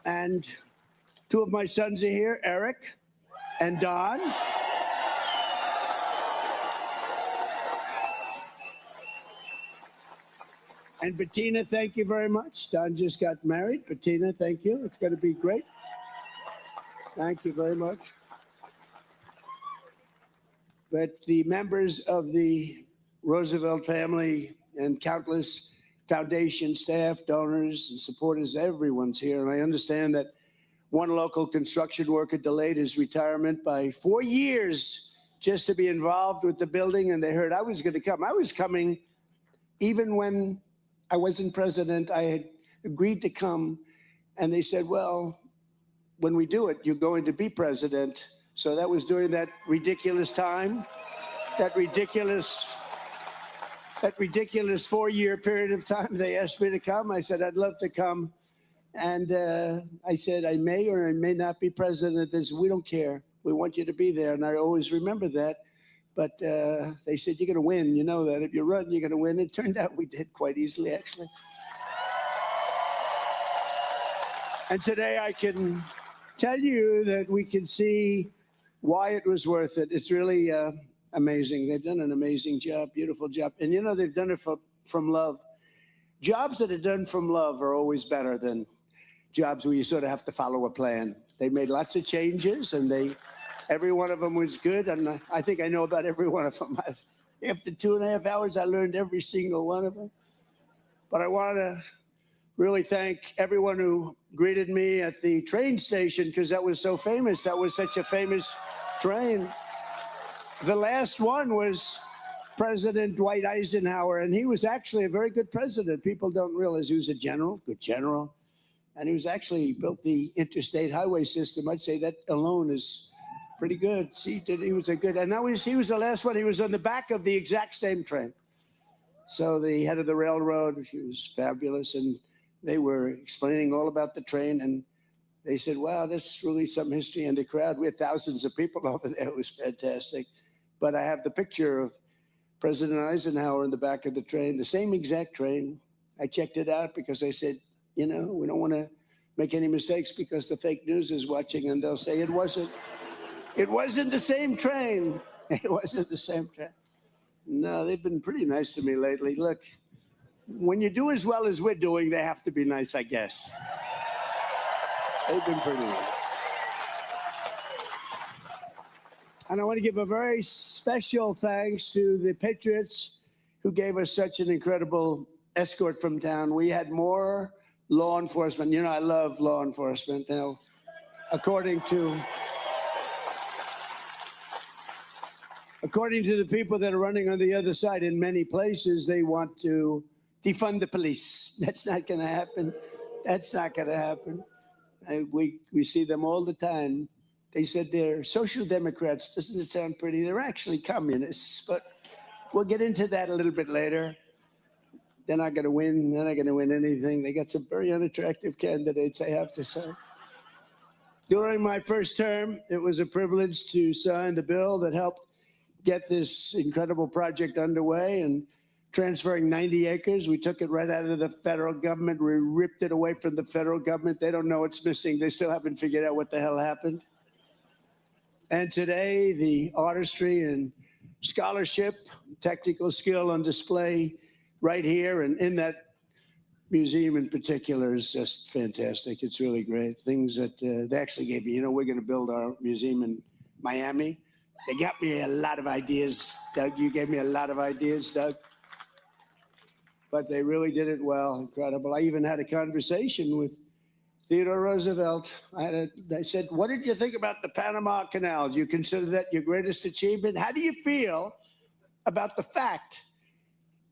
And two of my sons are here, Eric and Don. And Bettina, thank you very much. Don just got married. Bettina, thank you. It's going to be great. Thank you very much. But the members of the Roosevelt family and countless foundation staff, donors, and supporters, everyone's here. And I understand that one local construction worker delayed his retirement by 4 years just to be involved with the building. And they heard I was going to come. I was coming even when I wasn't president. I had agreed to come. And they said, well, when we do it, you're going to be president. So that was during that ridiculous time, that ridiculous that ridiculous 4-year period of time they asked me to come. I said, I'd love to come. And I said, I may or I may not be president. They said, we don't care. We want you to be there. And I always remember that. But they said, you're going to win. You know that. If you run, you're going to win. It turned out we did quite easily, actually. And today I can tell you that we can see why it was worth it. It's really amazing. They've done an amazing job, beautiful job. And you know, they've done it from love. Jobs that are done from love are always better than jobs where you sort of have to follow a plan. They made lots of changes, and every one of them was good. And I think I know about every one of them. After 2.5 hours, I learned every single one of them. But I want to really thank everyone who greeted me at the train station, because that was so famous. That was such a famous train. The last one was President Dwight Eisenhower, and he was actually a very good president. People don't realize he was a general, good general. And he was actually built the interstate highway system. I'd say that alone is pretty good. He was a good, and he was the last one. He was on the back of the exact same train. So the head of the railroad, he was fabulous, and they were explaining all about the train, and they said, wow, that's really some history in the crowd. We had thousands of people over there. It was fantastic. But I have the picture of President Eisenhower in the back of the train, the same exact train. I checked it out because I said, you know, we don't want to make any mistakes because the fake news is watching, and they'll say it wasn't the same train. It wasn't the same train. No, they've been pretty nice to me lately. Look, when you do as well as we're doing, they have to be nice, I guess. They've been pretty nice. And I want to give a very special thanks to the Patriots who gave us such an incredible escort from town. We had more law enforcement. You know, I love law enforcement. Now, according to the people that are running on the other side, in many places, they want to defund the police. That's not going to happen. That's not going to happen. We see them all the time. They said they're social democrats. Doesn't it sound pretty? They're actually communists, but we'll get into that a little bit later. They're not going to win. They're not going to win anything. They got some very unattractive candidates, I have to say. During my first term, it was a privilege to sign the bill that helped get this incredible project underway, and transferring 90 acres. We took it right out of the federal government. We ripped it away from the federal government. They don't know what's missing. They still haven't figured out what the hell happened. And today, the artistry and scholarship, technical skill on display right here and in that museum in particular is just fantastic. It's really great. Things that they actually gave me. You know, we're going to build our museum in Miami. They got me a lot of ideas, Doug. You gave me a lot of ideas, Doug. But they really did it well. Incredible. I even had a conversation with Theodore Roosevelt. I said, what did you think about the Panama Canal? Do you consider that your greatest achievement? How do you feel about the fact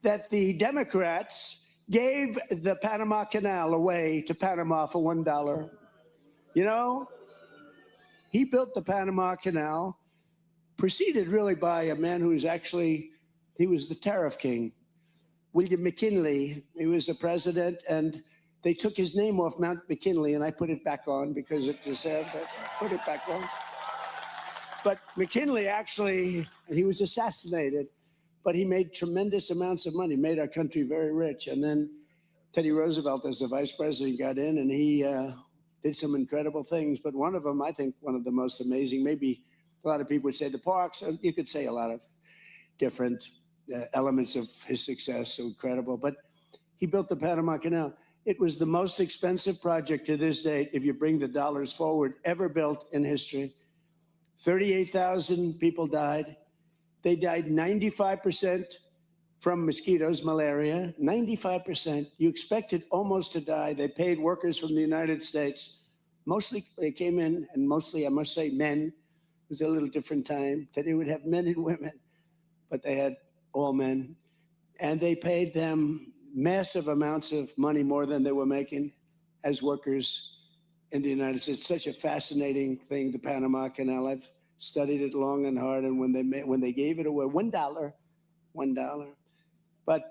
that the Democrats gave the Panama Canal away to Panama for $1? You know, he built the Panama Canal, preceded really by a man who was actually, he was the tariff king, William McKinley. He was the president, and they took his name off Mount McKinley, and I put it back on because it was sad, but put it back on. But McKinley actually, he was assassinated, but he made tremendous amounts of money, made our country very rich. And then Teddy Roosevelt, as the vice president, got in, and he did some incredible things. But one of them, I think one of the most amazing, maybe a lot of people would say the parks, you could say a lot of different elements of his success, so incredible. But he built the Panama Canal. It was the most expensive project to this date, if you bring the dollars forward, ever built in history. 38,000 people died. They died 95% from mosquitoes, malaria, 95%. You expected almost to die. They paid workers from the United States. Mostly they came in, and mostly, I must say, men. It was a little different time. Today would have men and women, but they had all men. And they paid them massive amounts of money, more than they were making as workers in the United States. Such a fascinating thing, the Panama Canal. I've studied it long and hard, and when they gave it away, $1. But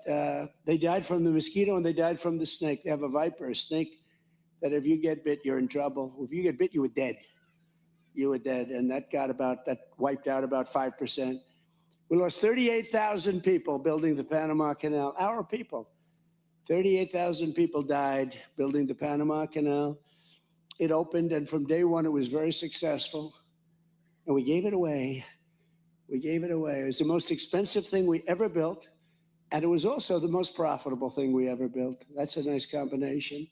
they died from the mosquito and they died from the snake. They have a viper, a snake, that if you get bit, you're in trouble. If you get bit, you were dead. You were dead. And that wiped out about 5%. We lost 38,000 people building the Panama Canal, our people. 38,000 people died building the Panama Canal. It opened, and from day one, it was very successful. And we gave it away. We gave it away. It was the most expensive thing we ever built. And it was also the most profitable thing we ever built. That's a nice combination.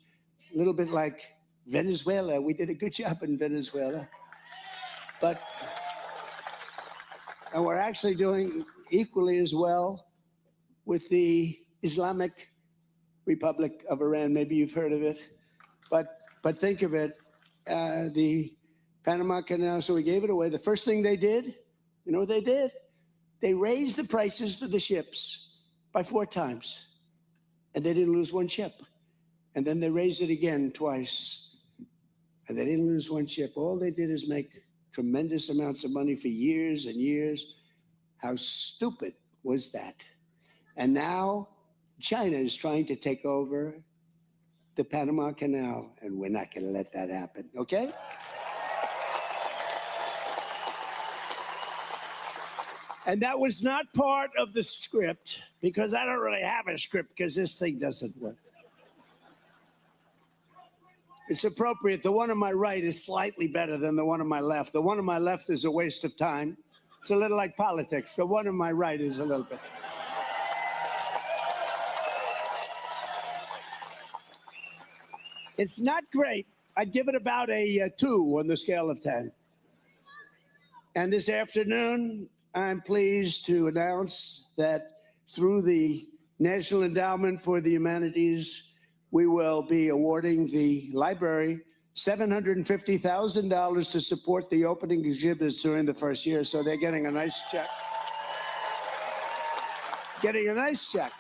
A little bit like Venezuela. We did a good job in Venezuela. And we're actually doing equally as well with the Islamic Republic of Iran. Maybe you've heard of it. But think of it, the Panama Canal, so we gave it away. The first thing they did, you know what they did? They raised the prices to the ships by 4 times, and they didn't lose one ship. And then they raised it again twice, and they didn't lose one ship. All they did is make tremendous amounts of money for years and years. How stupid was that? And now China is trying to take over the Panama Canal, and we're not going to let that happen, okay? And that was not part of the script, because I don't really have a script because this thing doesn't work. It's appropriate. The one on my right is slightly better than the one on my left. The one on my left is a waste of time. It's a little like politics. The one on my right is a little bit. It's not great. I'd give it about a 2 on the scale of 10. And this afternoon, I'm pleased to announce that through the National Endowment for the Humanities, we will be awarding the library $750,000 to support the opening exhibits during the first year. So they're getting a nice check. Getting a nice check.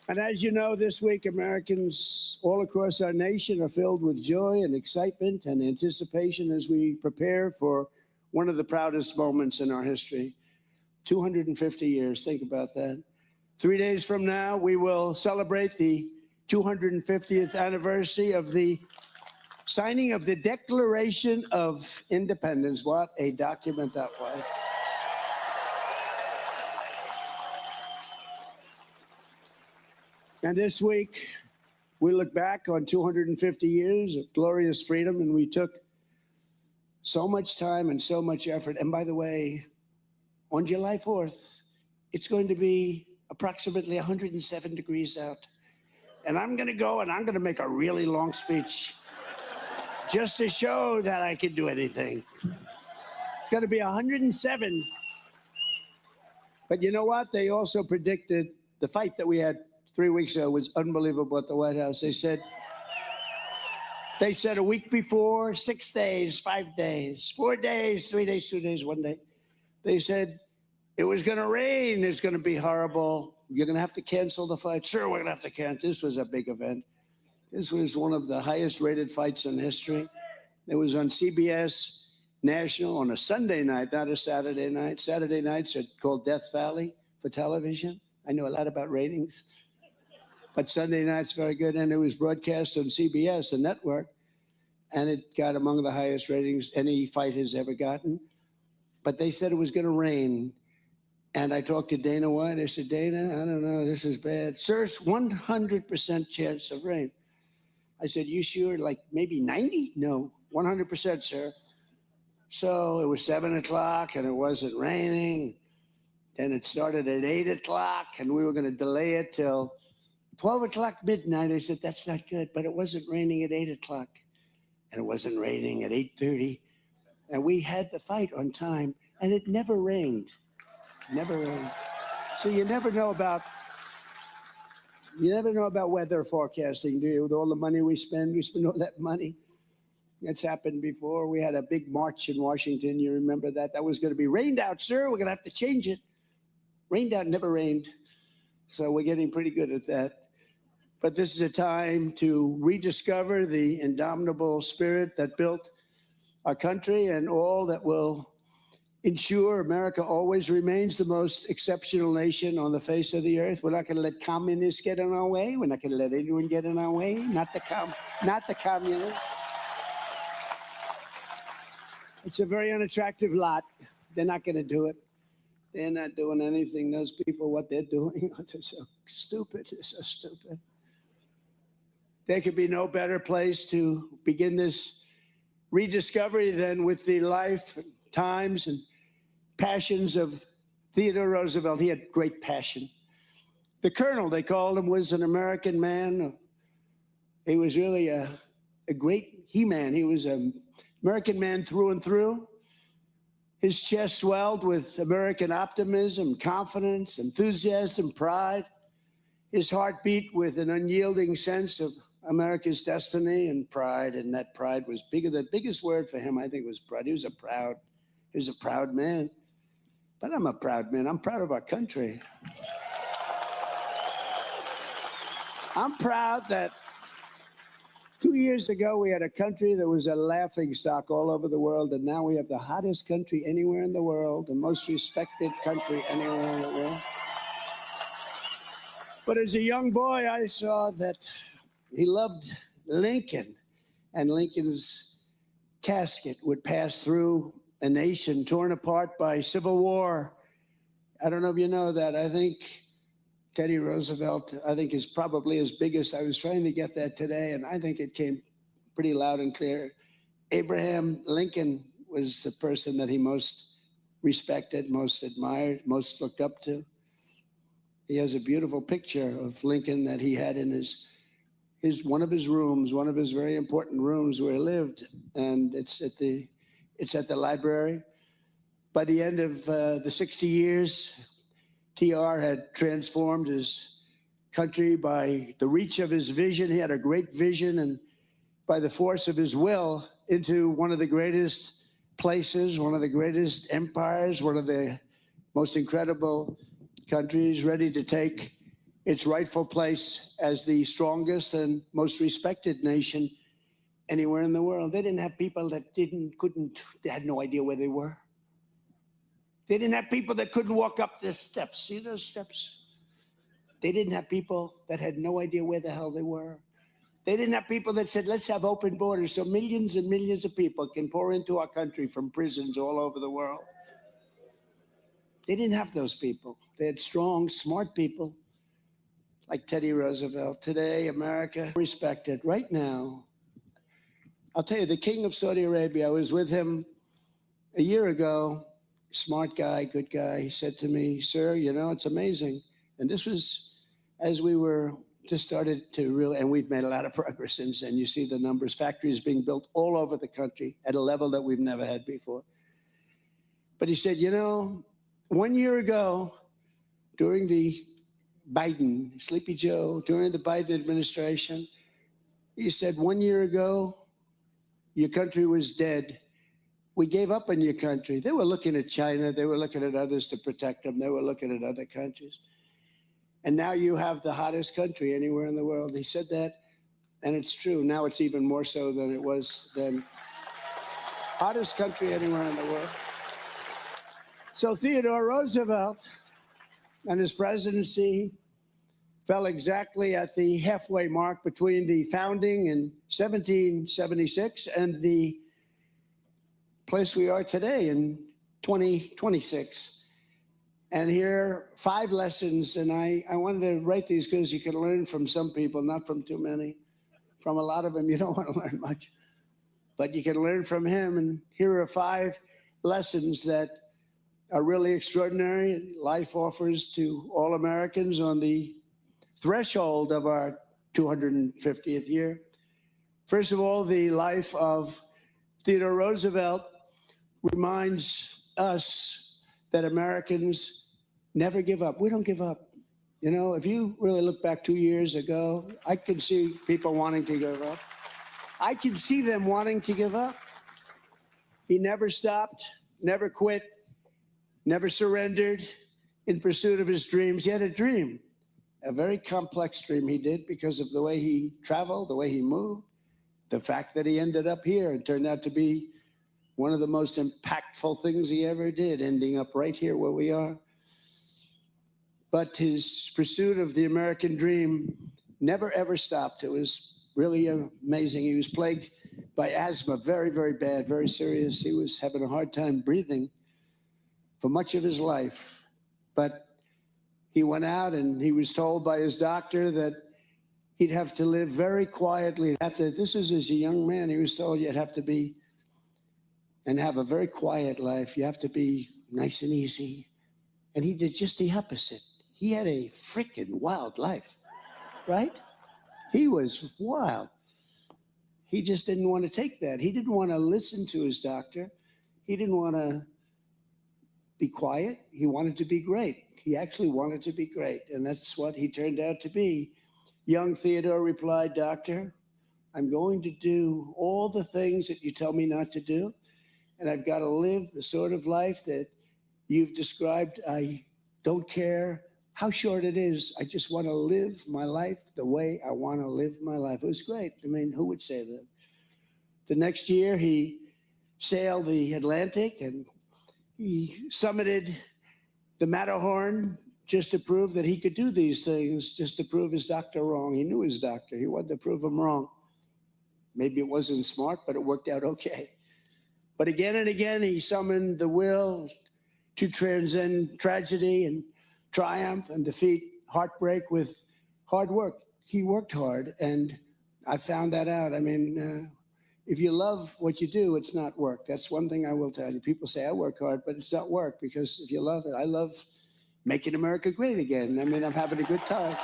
And as you know, this week, Americans all across our nation are filled with joy and excitement and anticipation as we prepare for one of the proudest moments in our history. 250 years, think about that. 3 days from now, we will celebrate the 250th anniversary of the signing of the Declaration of Independence. What a document that was. And this week, we look back on 250 years of glorious freedom, and we took so much time and so much effort. And by the way, on July 4th, it's going to be approximately 107 degrees out. And I'm going to go and I'm going to make a really long speech just to show that I can do anything. It's going to be 107. But you know what? They also predicted the fight that we had 3 weeks ago was unbelievable at the White House. They said a week before, 6 days, 5 days, 4 days, 3 days, 2 days, 1 day. They said it was going to rain. It's going to be horrible. You're going to have to cancel the fight. Sure, we're going to have to cancel. This was a big event. This was one of the highest rated fights in history. It was on CBS National on a Sunday night, not a Saturday night. Saturday nights are called Death Valley for television. I know a lot about ratings. But Sunday night's very good, and it was broadcast on CBS, a network, and it got among the highest ratings any fight has ever gotten. But they said it was going to rain, and I talked to Dana White. I said, Dana, I don't know, this is bad. Sir, it's 100% chance of rain. I said, you sure? Like maybe 90? No, 100%, sir. So it was 7 o'clock, and it wasn't raining. Then it started at 8 o'clock, and we were going to delay it till 12 o'clock midnight. I said, that's not good. But it wasn't raining at 8 o'clock. And it wasn't raining at 8:30. And we had the fight on time. And it never rained. Never rained. So you never know about weather forecasting, do you? With all the money we spend all that money. That's happened before. We had a big march in Washington. You remember that? That was going to be rained out, sir. We're going to have to change it. Rained out, never rained. So we're getting pretty good at that. But this is a time to rediscover the indomitable spirit that built our country and all that will ensure America always remains the most exceptional nation on the face of the earth. We're not going to let communists get in our way. We're not going to let anyone get in our way. Not the communists. It's a very unattractive lot. They're not going to do it. They're not doing anything. Those people, what they're doing, they're so stupid. They're so stupid. There could be no better place to begin this rediscovery than with the life, times, and passions of Theodore Roosevelt. He had great passion. The Colonel, they called him, was an American man. He was really a great he-man. He was an American man through and through. His chest swelled with American optimism, confidence, enthusiasm, pride. His heart beat with an unyielding sense of America's destiny and pride, and that pride was bigger. The biggest word for him, I think, was pride. He was a proud man. But I'm a proud man. I'm proud of our country. I'm proud that 2 years ago, we had a country that was a laughingstock all over the world, and now we have the hottest country anywhere in the world, the most respected country anywhere in the world. But as a young boy, I saw that he loved Lincoln, and Lincoln's casket would pass through a nation torn apart by civil war. I don't know if you know that. I think Teddy Roosevelt, I think, is probably his biggest. I was trying to get that today, and I think it came pretty loud and clear. Abraham Lincoln was the person that he most respected, most admired, most looked up to. He has a beautiful picture of Lincoln that he had in his one of his rooms, one of his very important rooms where he lived, and it's at the library. By the end of the 60 years, TR had transformed his country by the reach of his vision. He had a great vision, and by the force of his will, into one of the greatest places, one of the greatest empires, one of the most incredible countries, ready to take its rightful place as the strongest and most respected nation anywhere in the world. They didn't have people that they had no idea where they were. They didn't have people that couldn't walk up the steps. See those steps? They didn't have people that had no idea where the hell they were. They didn't have people that said, let's have open borders so millions and millions of people can pour into our country from prisons all over the world. They didn't have those people. They had strong, smart people like Teddy Roosevelt. Today, America respected. Right now, I'll tell you, the King of Saudi Arabia, I was with him a year ago. Smart guy, good guy. He said to me, sir, you know, it's amazing. And this was as we were just started to really, and we've made a lot of progress since then. You see the numbers, factories being built all over the country at a level that we've never had before. But he said, you know, 1 year ago, during the Biden, Sleepy Joe, during the Biden administration, he said 1 year ago, your country was dead. We gave up on your country. They were looking at China. They were looking at others to protect them. They were looking at other countries. And now you have the hottest country anywhere in the world. He said that, and it's true. Now it's even more so than it was then. Hottest country anywhere in the world. So Theodore Roosevelt and his presidency fell exactly at the halfway mark between the founding in 1776 and the place we are today in 2026. And here are 5 lessons, and I wanted to write these because you can learn from some people, not from too many. From a lot of them, you don't want to learn much. But you can learn from him, and here are 5 lessons that are really extraordinary. Life offers to all Americans on the threshold of our 250th year. First of all, the life of Theodore Roosevelt reminds us that Americans never give up. We don't give up. You know, if you really look back 2 years ago, I could see people wanting to give up. I can see them wanting to give up. He never stopped, never quit, never surrendered in pursuit of his dreams. He had a dream, a very complex dream he did because of the way he traveled, the way he moved, the fact that he ended up here and turned out to be one of the most impactful things he ever did, ending up right here where we are. But his pursuit of the American dream never, ever stopped. It was really amazing. He was plagued by asthma, very, very bad, very serious. He was having a hard time breathing for much of his life. But he went out and he was told by his doctor that he'd have to live very quietly. This is as a young man, he was told you'd have to be and have a very quiet life. You have to be nice and easy. And he did just the opposite. He had a freaking wild life, right? He was wild. He just didn't want to take that. He didn't want to listen to his doctor. He didn't want to be quiet. He wanted to be great. He actually wanted to be great. And that's what he turned out to be. Young Theodore replied, "Doctor, I'm going to do all the things that you tell me not to do. And I've got to live the sort of life that you've described. I don't care how short it is. I just want to live my life the way I want to live my life." It was great. I mean, who would say that? The next year, he sailed the Atlantic and he summited the Matterhorn just to prove that he could do these things, just to prove his doctor wrong. He knew his doctor. He wanted to prove him wrong. Maybe it wasn't smart, but it worked out okay. But again and again, he summoned the will to transcend tragedy and triumph and defeat heartbreak with hard work. He worked hard, and I found that out. I mean, if you love what you do, it's not work. That's one thing I will tell you. People say, I work hard, but it's not work, because if you love it, I love making America great again. I mean, I'm having a good time.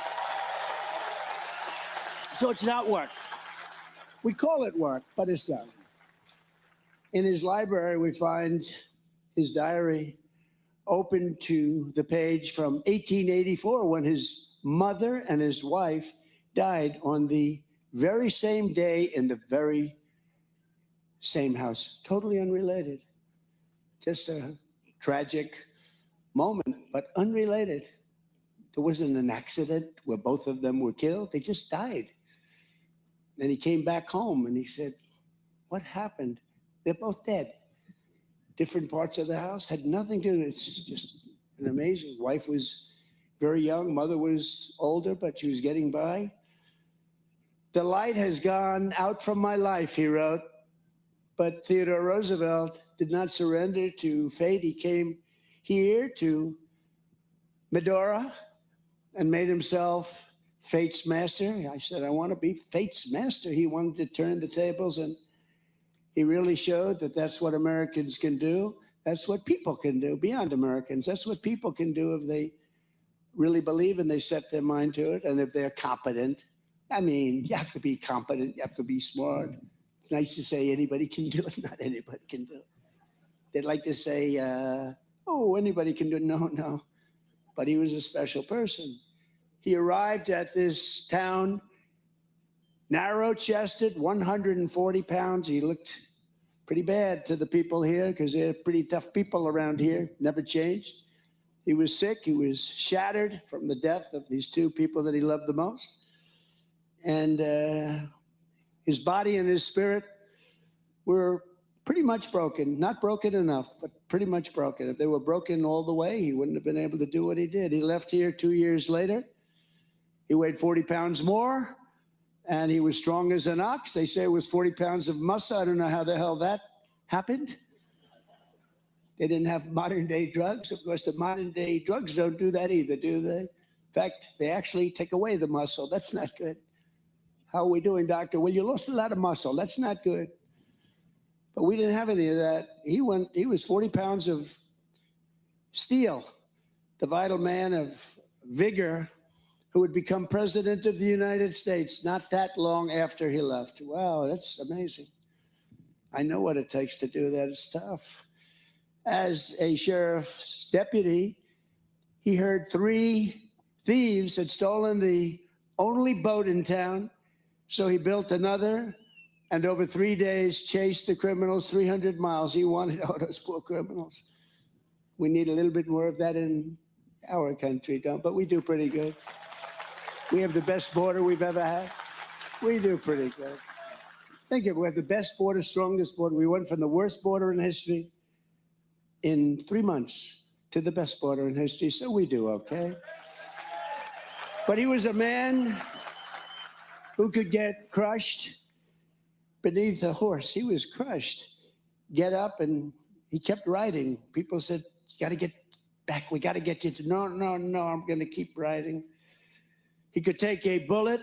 So it's not work. We call it work, but it's not. In his library, we find his diary open to the page from 1884, when his mother and his wife died on the very same day in the very same house. Totally unrelated. Just a tragic moment, but unrelated. There wasn't an accident where both of them were killed. They just died. And he came back home and he said, what happened? They're both dead. Different parts of the house, had nothing to do. It's just an amazing. Wife was very young. Mother was older, but she was getting by. The light has gone out from my life, he wrote. But Theodore Roosevelt did not surrender to fate. He came here to Medora and made himself fate's master. I said, I want to be fate's master. He wanted to turn the tables, and he really showed that that's what Americans can do. That's what people can do beyond Americans. That's what people can do if they really believe and they set their mind to it, and if they're competent. I mean, you have to be competent. You have to be smart. It's nice to say anybody can do it. Not anybody can do it. They'd like to say, oh, anybody can do it. No, no. But he was a special person. He arrived at this town narrow-chested, 140 pounds. He looked pretty bad to the people here, because they're pretty tough people around here, never changed. He was sick. He was shattered from the death of these two people that he loved the most. And his body and his spirit were pretty much broken. Not broken enough, but pretty much broken. If they were broken all the way, he wouldn't have been able to do what he did. He left here 2 years later. He weighed 40 pounds more, and he was strong as an ox. They say it was 40 pounds of muscle. I don't know how the hell that happened. They didn't have modern-day drugs. Of course, the modern-day drugs don't do that either, do they? In fact, they actually take away the muscle. That's not good. How are we doing, doctor? Well, you lost a lot of muscle. That's not good. But we didn't have any of that. He was 40 pounds of steel, the vital man of vigor, who would become president of the United States not that long after he left. Wow, that's amazing. I know what it takes to do that. It's tough. As a sheriff's deputy, he heard 3 thieves had stolen the only boat in town. So he built another, and over 3 days chased the criminals 300 miles. He wanted all those poor criminals. We need a little bit more of that in our country, but we do pretty good. We have the best border we've ever had. We do pretty good. Think of it, we have the best border, strongest border. We went from the worst border in history in 3 months to the best border in history, so we do okay. But he was a man who could get crushed beneath a horse. He was crushed. Get up, and he kept riding. People said, you got to get back. We got to get you to, no, I'm going to keep riding. He could take a bullet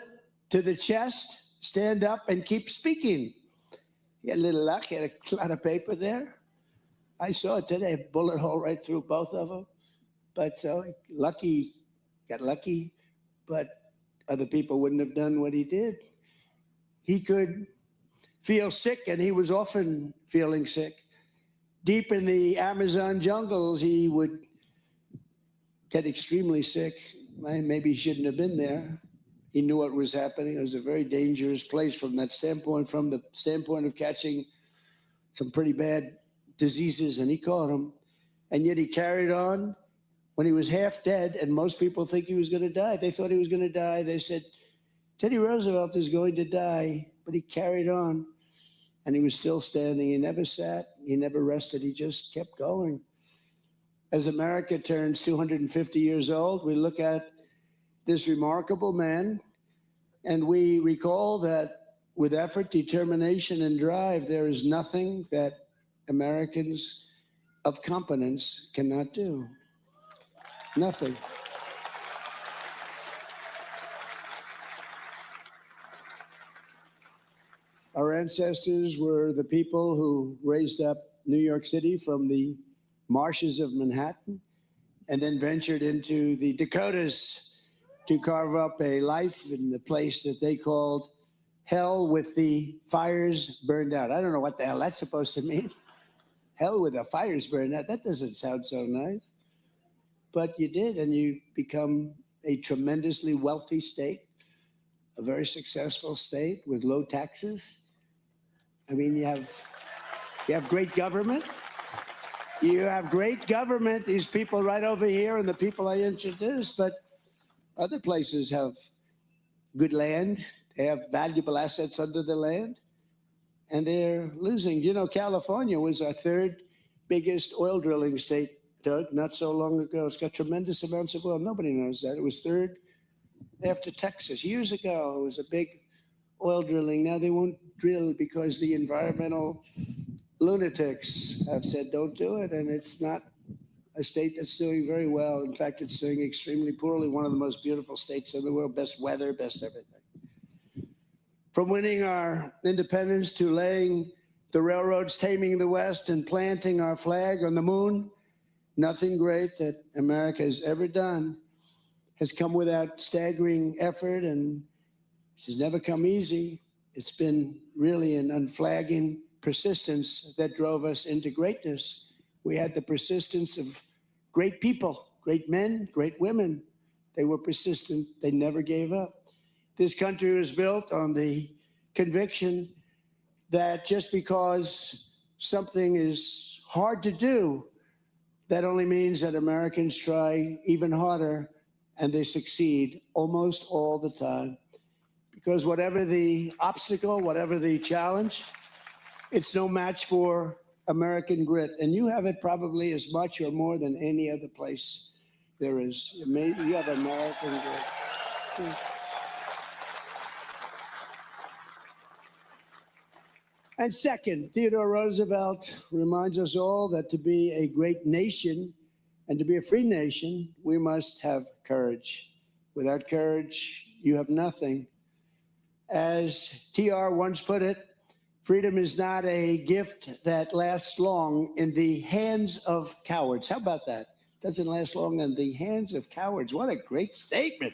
to the chest, stand up, and keep speaking. He had a little luck. He had a lot of paper there. I saw it today, a bullet hole right through both of them. But so got lucky, but other people wouldn't have done what he did. He could feel sick, and he was often feeling sick. Deep in the Amazon jungles, he would get extremely sick. Maybe he shouldn't have been there. He knew what was happening. It was a very dangerous place from that standpoint, from the standpoint of catching some pretty bad diseases, and he caught them. And yet he carried on when he was half dead, and most people think he was going to die. They thought he was going to die. They said, Teddy Roosevelt is going to die, but he carried on, and he was still standing. He never sat. He never rested. He just kept going. As America turns 250 years old, we look at this remarkable man, and we recall that with effort, determination, and drive, there is nothing that Americans of competence cannot do. Nothing. Our ancestors were the people who raised up New York City from the marshes of Manhattan and then ventured into the Dakotas to carve up a life in the place that they called hell with the fires burned out. I don't know what the hell that's supposed to mean. Hell with the fires burned out. That doesn't sound so nice. But you did, and you become a tremendously wealthy state, a very successful state with low taxes. I mean, you have great government. You have great government, these people right over here and the people I introduced, but other places have good land. They have valuable assets under the land, and they're losing. You know, California was our third biggest oil drilling state, Doug, not so long ago. It's got tremendous amounts of oil. Nobody knows that. It was third after Texas. Years ago, it was a big oil drilling. Now they won't drill because the environmental lunatics have said don't do it, and it's not a state that's doing very well. In fact, it's doing extremely poorly. One of the most beautiful states in the world, best weather, best everything. From winning our independence to laying the railroads, taming the West, and planting our flag on the moon, nothing great that America has ever done has come without staggering effort, and it's never come easy. It's been really an unflagging persistence that drove us into greatness. We had the persistence of great people, great men, great women. They were persistent. They never gave up. This country was built on the conviction that just because something is hard to do, that only means that Americans try even harder, and they succeed almost all the time. Because whatever the obstacle, whatever the challenge, it's no match for American grit. And you have it probably as much or more than any other place there is. You have American grit. And second, Theodore Roosevelt reminds us all that to be a great nation and to be a free nation, we must have courage. Without courage, you have nothing. As TR once put it, freedom is not a gift that lasts long in the hands of cowards. How about that? Doesn't last long in the hands of cowards. What a great statement.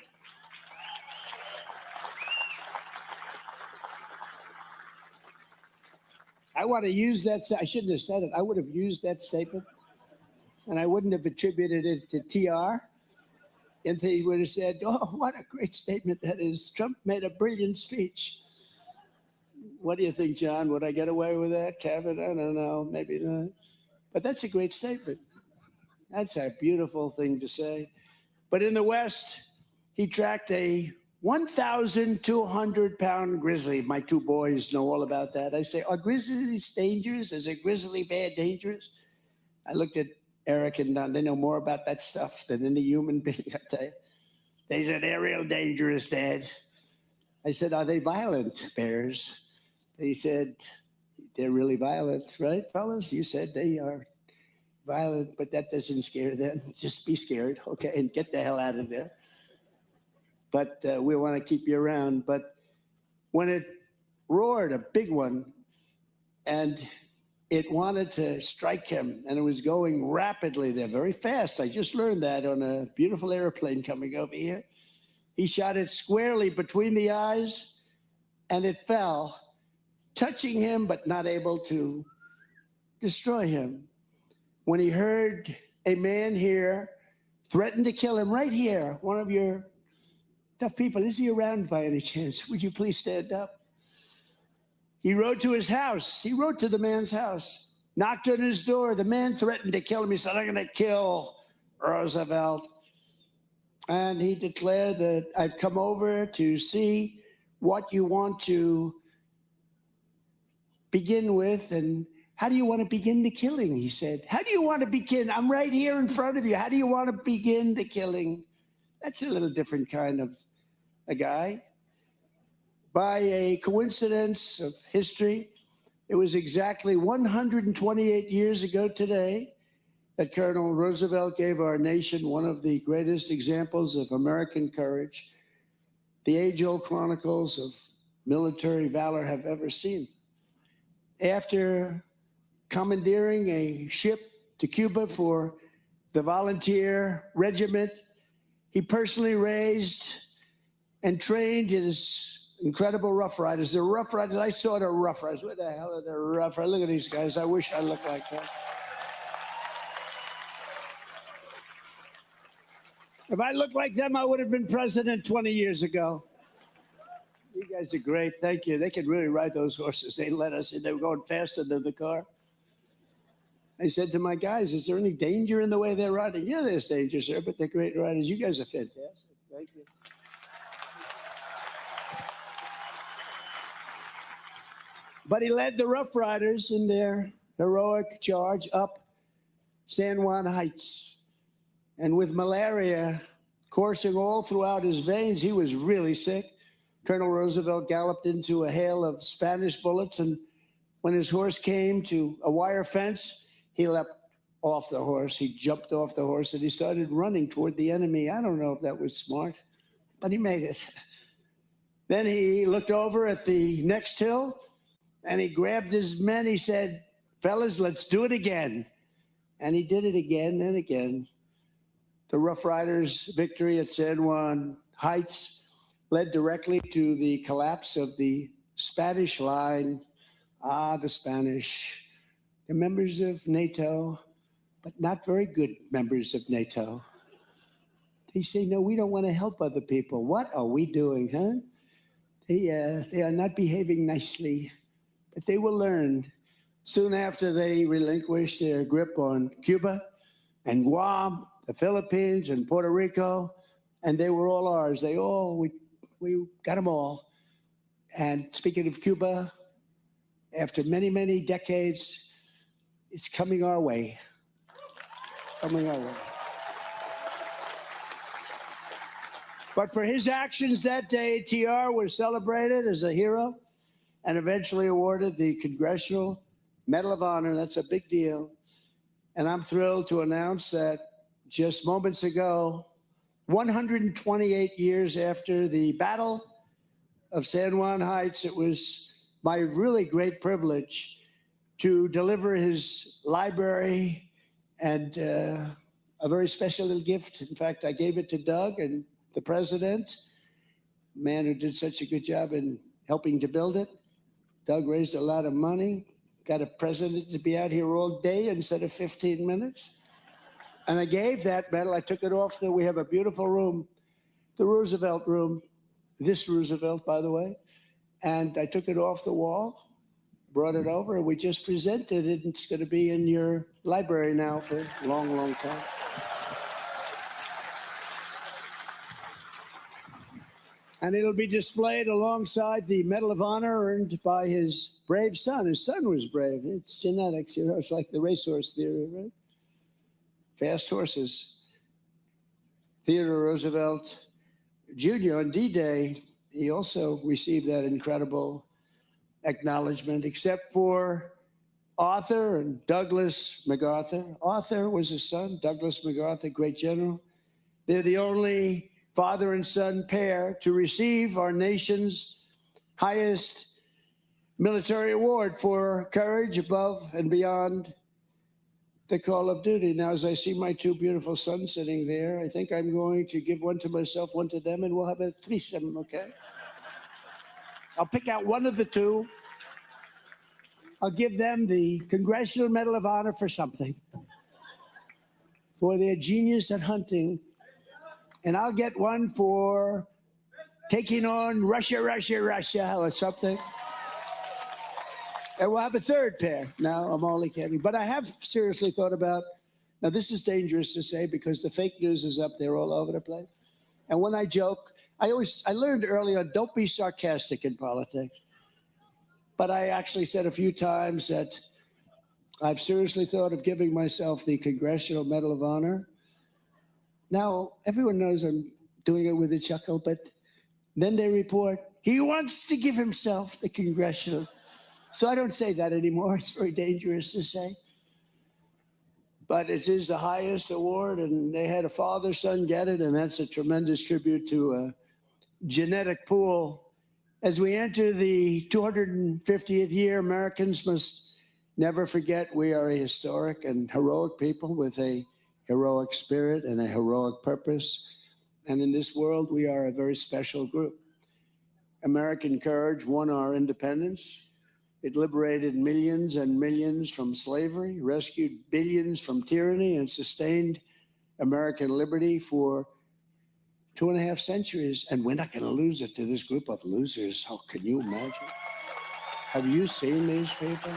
I want to use that. I shouldn't have said it. I would have used that statement, and I wouldn't have attributed it to TR. And they would have said, oh, what a great statement that is. Trump made a brilliant speech. What do you think, John? Would I get away with that? Kevin? I don't know. Maybe not. But that's a great statement. That's a beautiful thing to say. But in the West, he tracked a 1,200-pound grizzly. My two boys know all about that. I say, are grizzlies dangerous? Is a grizzly bear dangerous? I looked at Eric and Don. They know more about that stuff than any human being, I tell you. They said, they're real dangerous, Dad. I said, are they violent bears? They said, they're really violent, right, fellas? You said they are violent, but that doesn't scare them. Just be scared, okay, and get the hell out of there. But we want to keep you around. But when it roared, a big one, and it wanted to strike him, and it was going rapidly there, very fast. I just learned that on a beautiful airplane coming over here. He shot it squarely between the eyes, and it fell, touching him but not able to destroy him. When he heard a man here threaten to kill him right here, one of your tough people, is he around by any chance? Would you please stand up? He rode to his house. He rode to the man's house, knocked on his door. The man threatened to kill him. He said, I'm going to kill Roosevelt. And he declared that I've come over to see what you want to begin with. And how do you want to begin the killing? He said, how do you want to begin? I'm right here in front of you. How do you want to begin the killing? That's a little different kind of a guy. By a coincidence of history, it was exactly 128 years ago today that Colonel Roosevelt gave our nation one of the greatest examples of American courage the age-old chronicles of military valor have ever seen. After commandeering a ship to Cuba for the volunteer regiment, he personally raised and trained his incredible Rough Riders. The Rough Riders, I saw the Rough Riders. What the hell are the Rough Riders? Look at these guys. I wish I looked like that. If I looked like them, I would have been president 20 years ago. You guys are great. Thank you. They could really ride those horses. They let us in. They were going faster than the car. I said to my guys, is there any danger in the way they're riding? Yeah, there's danger, sir, but they're great riders. You guys are fantastic. Thank you. But he led the Rough Riders in their heroic charge up San Juan Heights. And with malaria coursing all throughout his veins, he was really sick. Colonel Roosevelt galloped into a hail of Spanish bullets, and when his horse came to a wire fence, he leapt off the horse. He jumped off the horse, and he started running toward the enemy. I don't know if that was smart, but he made it. Then he looked over at the next hill, and he grabbed his men. He said, fellas, let's do it again. And he did it again and again. The Rough Riders' victory at San Juan Heights led directly to the collapse of the Spanish line. Ah, the Spanish. They're members of NATO, but not very good members of NATO. They say, no, we don't want to help other people. What are we doing, huh? They are not behaving nicely, but they will learn. Soon after, they relinquished their grip on Cuba and Guam, the Philippines and Puerto Rico, and they were all ours. We got them all. And speaking of Cuba, after many, many decades, it's coming our way. Coming our way. But for his actions that day, TR was celebrated as a hero and eventually awarded the Congressional Medal of Honor. That's a big deal. And I'm thrilled to announce that just moments ago, 128 years after the Battle of San Juan Heights, it was my really great privilege to deliver his library and a very special little gift. In fact, I gave it to Doug and the president, a man who did such a good job in helping to build it. Doug raised a lot of money, got a president to be out here all day instead of 15 minutes. And I gave that medal. I took it off there. We have a beautiful room, the Roosevelt room, this Roosevelt, by the way. And I took it off the wall, brought it over, and we just presented it. It's going to be in your library now for a long, long time. And it'll be displayed alongside the Medal of Honor earned by his brave son. His son was brave. It's genetics, you know, it's like the racehorse theory, right? Fast horses. Theodore Roosevelt Jr. on D-Day, he also received that incredible acknowledgement, except for Arthur and Douglas MacArthur. Arthur was his son, Douglas MacArthur, great general. They're the only father and son pair to receive our nation's highest military award for courage above and beyond the call of duty. Now, as I see my two beautiful sons sitting there, I think I'm going to give one to myself, one to them, and we'll have a threesome, okay? I'll pick out one of the two. I'll give them the Congressional Medal of Honor for something, for their genius at hunting. And I'll get one for taking on Russia, or something. And we'll have a third pair. No, I'm only kidding. But I have seriously thought about, now this is dangerous to say because the fake news is up there all over the place. And when I joke, I learned early on, don't be sarcastic in politics. But I actually said a few times that I've seriously thought of giving myself the Congressional Medal of Honor. Now, everyone knows I'm doing it with a chuckle, but then they report, he wants to give himself the Congressional. So I don't say that anymore. It's very dangerous to say. But it is the highest award, and they had a father-son get it, and that's a tremendous tribute to a genetic pool. As we enter the 250th year, Americans must never forget we are a historic and heroic people with a heroic spirit and a heroic purpose. And in this world, we are a very special group. American courage won our independence. It liberated millions and millions from slavery, rescued billions from tyranny, and sustained American liberty for 2.5 centuries. And we're not going to lose it to this group of losers. How can you imagine? Have you seen these people?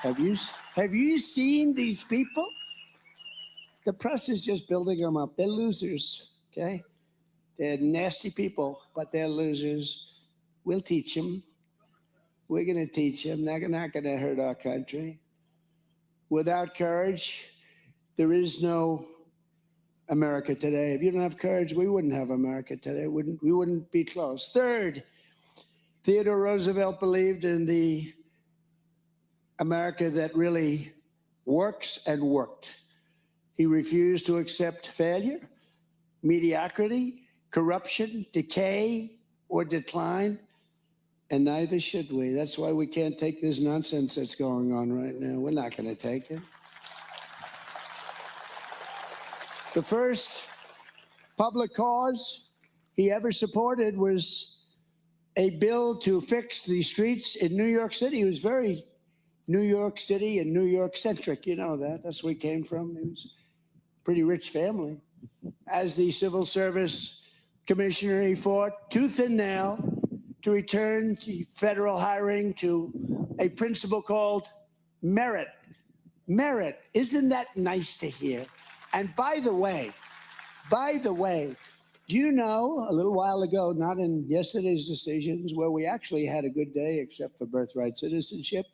Have you seen these people? The press is just building them up. They're losers, okay? They're nasty people, but they're losers. We'll teach them. We're going to teach them. They're not going to hurt our country. Without courage, there is no America today. If you don't have courage, we wouldn't have America today. We wouldn't be close. Third, Theodore Roosevelt believed in the America that really works and worked. He refused to accept failure, mediocrity, corruption, decay, or decline. And neither should we. That's why we can't take this nonsense that's going on right now. We're not going to take it. The first public cause he ever supported was a bill to fix the streets in New York City. He was very New York City and New York centric. You know that. That's where he came from. He was a pretty rich family. As the civil service commissioner, he fought tooth and nail to return to federal hiring to a principle called merit. Merit, isn't that nice to hear? And by the way, do you know a little while ago, not in yesterday's decisions, where we actually had a good day except for birthright citizenship,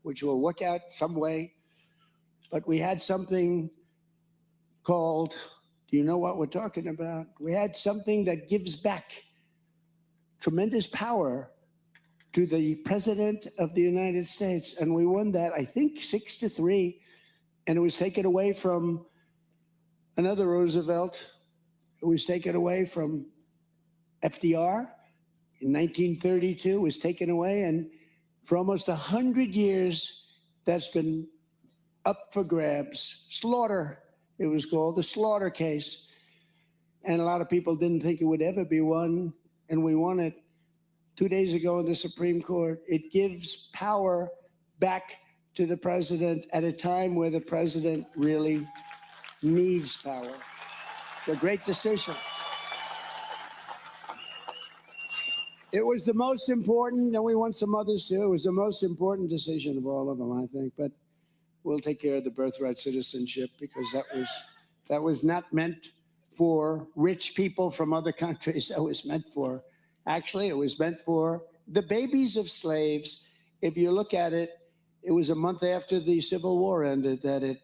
which will work out some way, but we had something called, do you know what we're talking about? We had something that gives back tremendous power to the President of the United States. And we won that, I think, 6-3. And it was taken away from another Roosevelt. It was taken away from FDR in 1932. It was taken away. And for almost 100 years, that's been up for grabs. Slaughter, it was called, the Slaughter case. And a lot of people didn't think it would ever be won. And we won it 2 days ago in the Supreme Court. It gives power back to the president at a time where the president really needs power. It's a great decision. It was the most important, and we want some others too. It was the most important decision of all of them, I think. But we'll take care of the birthright citizenship because that was not meant for rich people from other countries. That was meant for Actually, it was meant for the babies of slaves. If you look at it, it was a month after the Civil War ended that it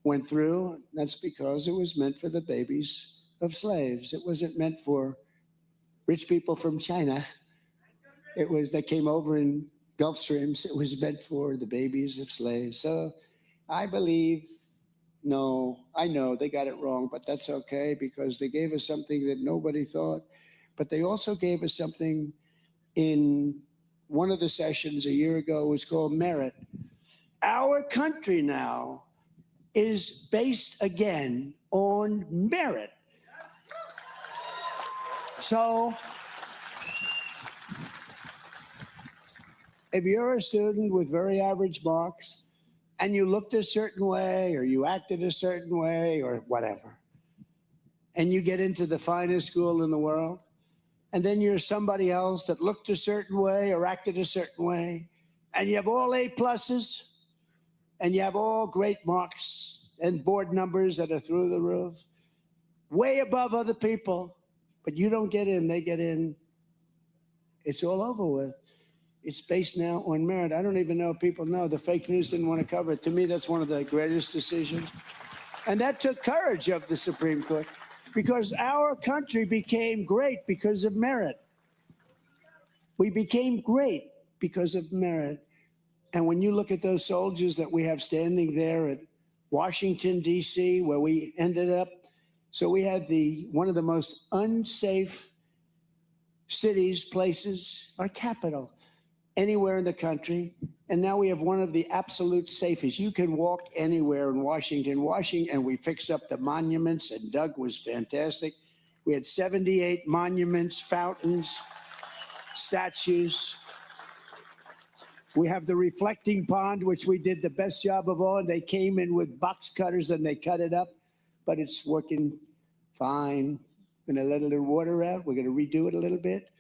went through. That's because it was meant for the babies of slaves. It wasn't meant for rich people from China. That came over in Gulf Streams. It was meant for the babies of slaves. So I believe, no, I know they got it wrong, but that's okay because they gave us something that nobody thought. But they also gave us something in one of the sessions a year ago. It was called merit. Our country now is based again on merit. So if you're a student with very average marks and you looked a certain way or you acted a certain way or whatever, and you get into the finest school in the world, and then you're somebody else that looked a certain way or acted a certain way, and you have all A pluses, and you have all great marks and board numbers that are through the roof, way above other people, but you don't get in, they get in, it's all over with. It's based now on merit. I don't even know if people know. The fake news didn't want to cover it. To me, that's one of the greatest decisions. And that took courage of the Supreme Court because our country became great because of merit. We became great because of merit. And when you look at those soldiers that we have standing there at Washington, D.C., where we ended up, so we had one of the most unsafe cities, places, our capital, anywhere in the country. And now we have one of the absolute safest. You can walk anywhere in Washington, and we fixed up the monuments, and Doug was fantastic. We had 78 monuments, fountains, statues. We have the reflecting pond, which we did the best job of all. And they came in with box cutters and they cut it up, but it's working fine. We're going to let a little water out. We're going to redo it a little bit.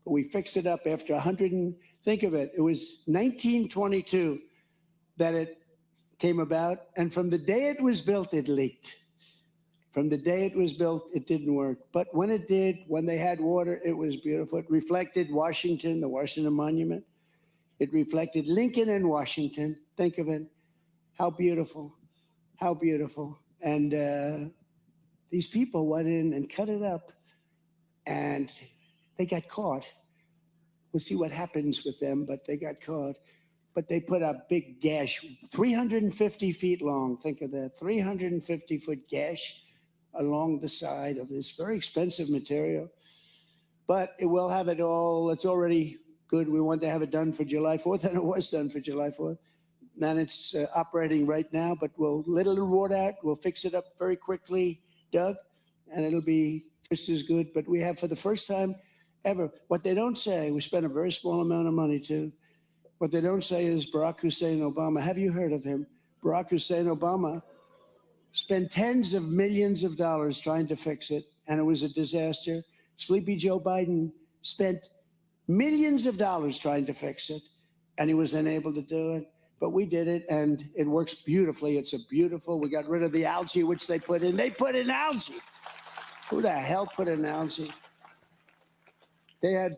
But we fixed it up after 100 and think of it. It was 1922 that it came about. And from the day it was built, it leaked. From the day it was built, it didn't work. But when it did, when they had water, it was beautiful. It reflected Washington, the Washington Monument. It reflected Lincoln and Washington. Think of it. How beautiful. How beautiful. And these people went in and cut it up. And they got caught. We'll see what happens with them, but they got caught. But they put a big gash, 350 feet long. Think of that. 350-foot gash along the side of this very expensive material. But it will have it all. It's already good. We want to have it done for July 4th, and it was done for July 4th. And it's operating right now, but we'll let a little water out. We'll fix it up very quickly, Doug, and it'll be just as good. But we have, for the first time ever, what they don't say, we spent a very small amount of money too. What they don't say is Barack Hussein Obama. Have you heard of him? Barack Hussein Obama spent tens of millions of dollars trying to fix it, and it was a disaster. Sleepy Joe Biden spent millions of dollars trying to fix it, and he was unable to do it. But we did it, and it works beautifully. It's a beautiful, we got rid of the algae, which they put in. They put in algae. Who the hell put in algae? They had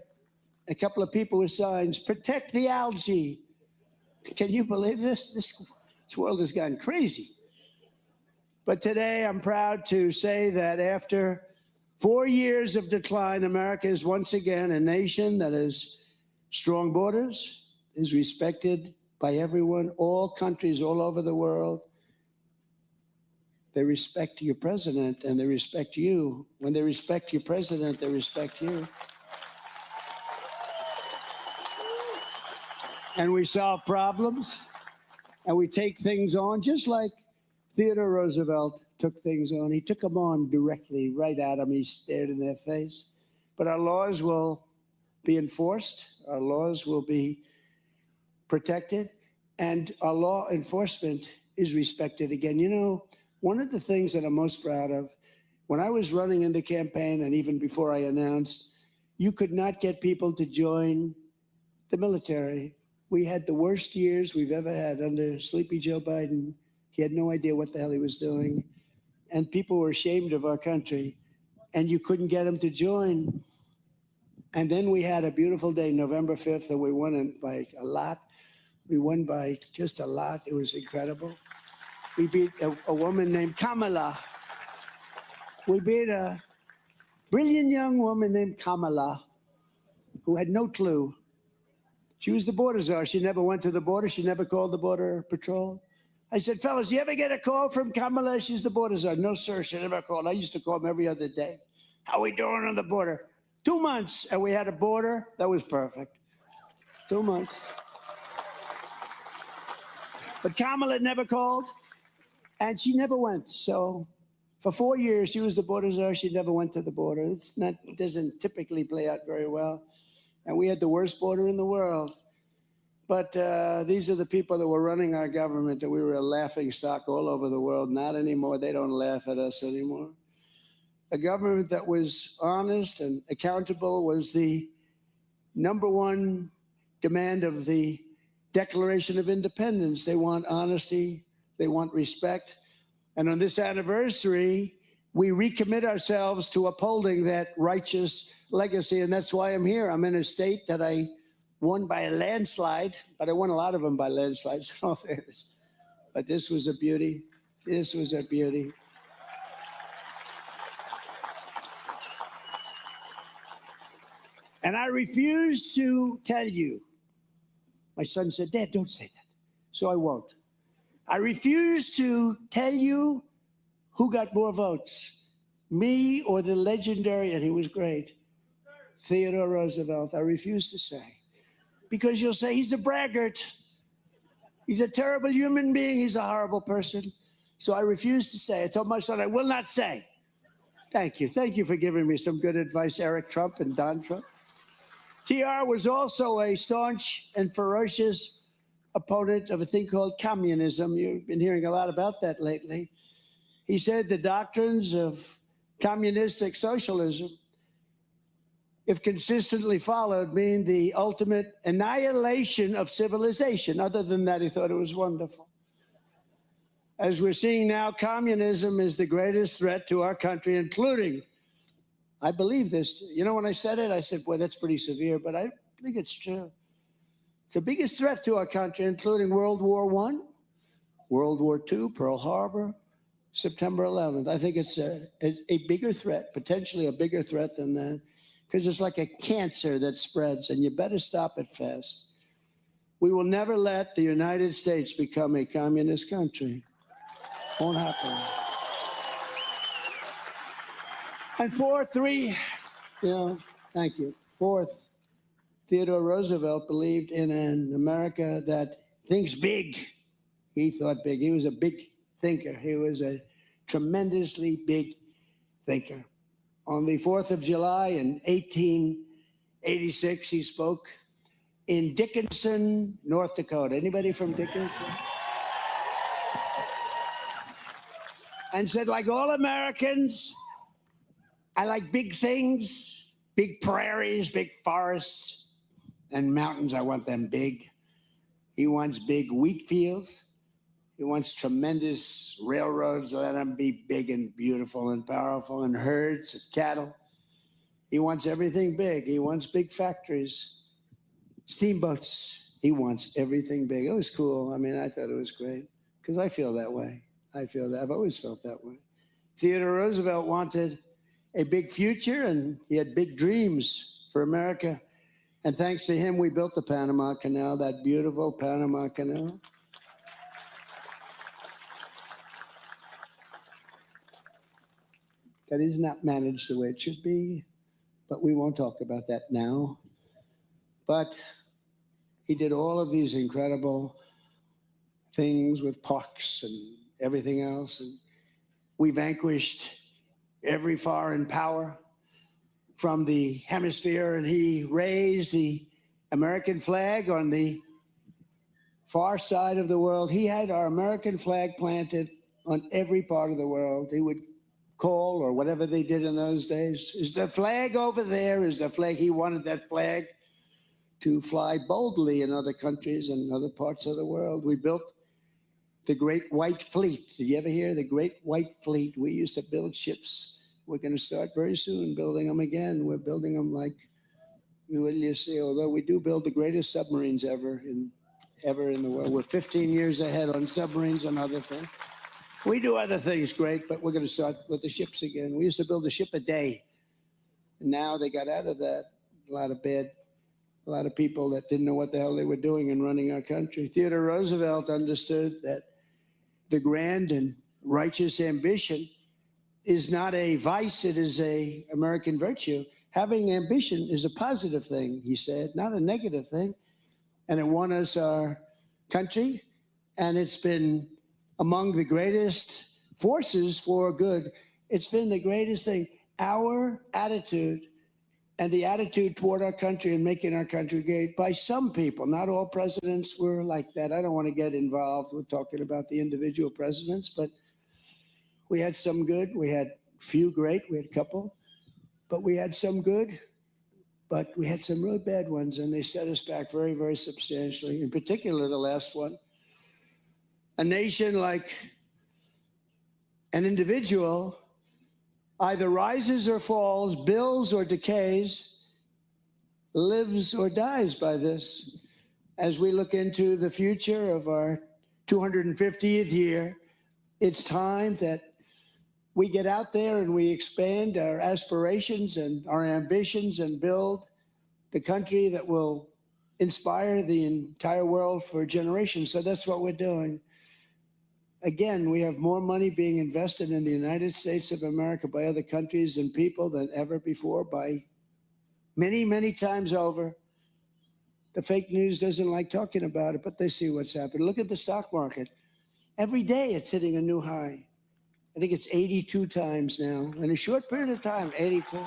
a couple of people with signs, protect the algae. Can you believe this? This world has gone crazy. But today I'm proud to say that after 4 years of decline, America is once again a nation that has strong borders, is respected by everyone, all countries all over the world. They respect your president and they respect you. When they respect your president, they respect you. And we solve problems and we take things on, just like Theodore Roosevelt took things on. He took them on directly, right at them. He stared in their face. But our laws will be enforced. Our laws will be protected. And our law enforcement is respected again. You know, one of the things that I'm most proud of, when I was running in the campaign and even before I announced, you could not get people to join the military. We had the worst years we've ever had under Sleepy Joe Biden. He had no idea what the hell he was doing. And people were ashamed of our country. And you couldn't get them to join. And then we had a beautiful day, November 5th, and we won it by a lot. We won by just a lot. It was incredible. We beat a woman named Kamala. We beat a brilliant young woman named Kamala who had no clue. She was the border czar. She never went to the border. She never called the border patrol. I said, fellas, you ever get a call from Kamala? She's the border czar. No, sir, she never called. I used to call them every other day. How we doing on the border? 2 months, and we had a border that was perfect. 2 months. But Kamala never called, and she never went. So for 4 years, she was the border czar. She never went to the border. It doesn't typically play out very well. And we had the worst border in the world. But these are the people that were running our government, that we were a laughing stock all over the world. Not anymore. They don't laugh at us anymore. A government that was honest and accountable was the #1 demand of the Declaration of Independence. They want honesty. They want respect. And on this anniversary, we recommit ourselves to upholding that righteous legacy. And that's why I'm here. I'm in a state that I won by a landslide, but I won a lot of them by landslides, in all fairness. But this was a beauty. This was a beauty. And I refuse to tell you. My son said, Dad, don't say that. So I won't. I refuse to tell you who got more votes, me or the legendary, and he was great, Theodore Roosevelt. I refuse to say. Because you'll say he's a braggart. He's a terrible human being. He's a horrible person. So I refuse to say. I told my son, I will not say. Thank you. Thank you for giving me some good advice, Eric Trump and Don Trump. TR was also a staunch and ferocious opponent of a thing called communism. You've been hearing a lot about that lately. He said the doctrines of communistic socialism, if consistently followed, mean the ultimate annihilation of civilization. Other than that, he thought it was wonderful. As we're seeing now, communism is the greatest threat to our country, including, I believe this. You know, when I said it, I said, boy, that's pretty severe, but I think it's true. It's the biggest threat to our country, including World War I, World War II, Pearl Harbor, September 11th. I think it's a bigger threat, potentially a bigger threat than that, because it's like a cancer that spreads, and you better stop it fast. We will never let the United States become a communist country. Won't happen. And fourth, thank you. Fourth, Theodore Roosevelt believed in an America that thinks big. He thought big. He was a big thinker. He was a tremendously big thinker. On the 4th of July in 1886, he spoke in Dickinson, North Dakota. Anybody from Dickinson? And said, like all Americans, I like big things, big prairies, big forests, and mountains. I want them big. He wants big wheat fields. He wants tremendous railroads. Let them be big and beautiful and powerful, and herds of cattle. He wants everything big. He wants big factories, steamboats. He wants everything big. It was cool. I mean, I thought it was great because I feel that way. I've always felt that way. Theodore Roosevelt wanted a big future, and he had big dreams for America. And thanks to him, we built the Panama Canal, that beautiful Panama Canal. That is not managed the way it should be, but we won't talk about that now. But he did all of these incredible things with parks and everything else. And we vanquished every foreign power from the hemisphere, and he raised the American flag on the far side of the world. He had our American flag planted on every part of the world. He would call, or whatever they did in those days, is the flag over there? Is the flag? He wanted that flag to fly boldly in other countries and other parts of the world. We built the Great White Fleet. Did you ever hear the Great White Fleet? We used to build ships. We're going to start very soon building them again. We're building them like you see, although we do build the greatest submarines ever in the world. We're 15 years ahead on submarines and other things. We do other things great, but we're going to start with the ships again. We used to build a ship a day. And now they got out of that. A lot of people that didn't know what the hell they were doing in running our country. Theodore Roosevelt understood that the grand and righteous ambition is not a vice, it is an American virtue. Having ambition is a positive thing, he said, not a negative thing. And it won us our country, and it's been among the greatest forces for good. It's been the greatest thing. Our attitude and the attitude toward our country and making our country great by some people. Not all presidents were like that. I don't want to get involved with talking about the individual presidents, but we had some good. We had few great. We had a couple, but we had some good. But we had some really bad ones, and they set us back very, very substantially. In particular, the last one. A nation like an individual either rises or falls, builds or decays, lives or dies by this. As we look into the future of our 250th year, it's time that we get out there and we expand our aspirations and our ambitions and build the country that will inspire the entire world for generations. So that's what we're doing. Again, we have more money being invested in the United States of America by other countries and people than ever before, by many, many times over. The fake news doesn't like talking about it, but they see what's happening. Look at the stock market. Every day it's hitting a new high. I think it's 82 times now. In a short period of time, 82.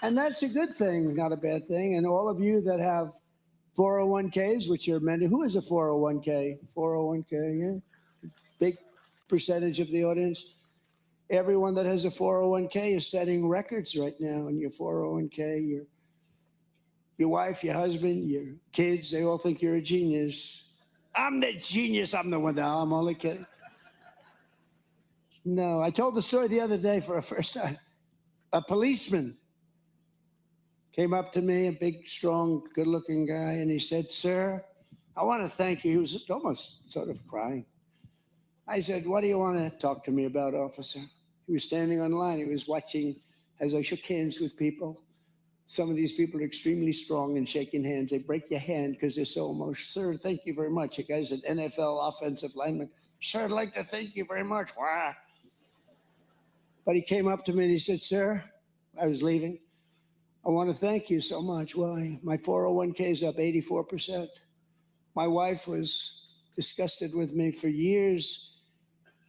And that's a good thing, not a bad thing. And all of you that have 401ks, which are many, who has a 401k? 401k, yeah. Big percentage of the audience. Everyone that has a 401k is setting records right now in your 401k. Your wife, your husband, your kids, they all think you're a genius. I'm the genius. I'm the one. No, I'm only kidding. No, I told the story the other day for the first time. A policeman came up to me, a big, strong, good-looking guy, and he said, "Sir, I want to thank you." He was almost sort of crying. I said, "What do you want to talk to me about, officer?" He was standing on line. He was watching as I shook hands with people. Some of these people are extremely strong in shaking hands. They break your hand because they're so emotional. "Sir, thank you very much." A guy's an NFL offensive lineman. "Sir, I'd like to thank you very much." Wow. But he came up to me and he said, "Sir," I was leaving, "I want to thank you so much." Why? My 401k is up 84%. My wife was disgusted with me for years.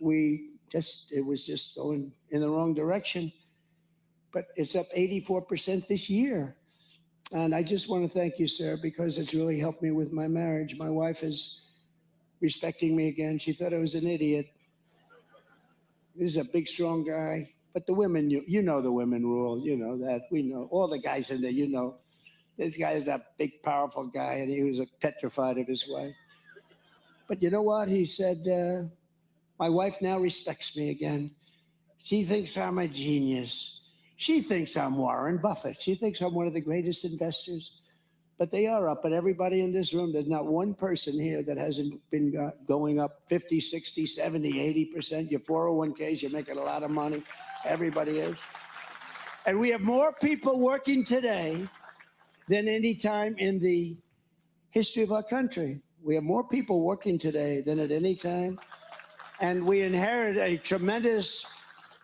It was just going in the wrong direction. But it's up 84% this year. And I just want to thank you, sir, because it's really helped me with my marriage. My wife is respecting me again. She thought I was an idiot. This is a big, strong guy. But the women, you know the women rule. You know that. We know. All the guys in there, you know. This guy is a big, powerful guy, and he was petrified of his wife. But you know what? He said, my wife now respects me again. She thinks I'm a genius. She thinks I'm Warren Buffett. She thinks I'm one of the greatest investors. But they are up. But everybody in this room, there's not one person here that hasn't been going up 50, 60, 70, 80%. Your 401ks, you're making a lot of money. Everybody is. And we have more people working today than any time in the history of our country. We have more people working today than at any time. And we inherit a tremendous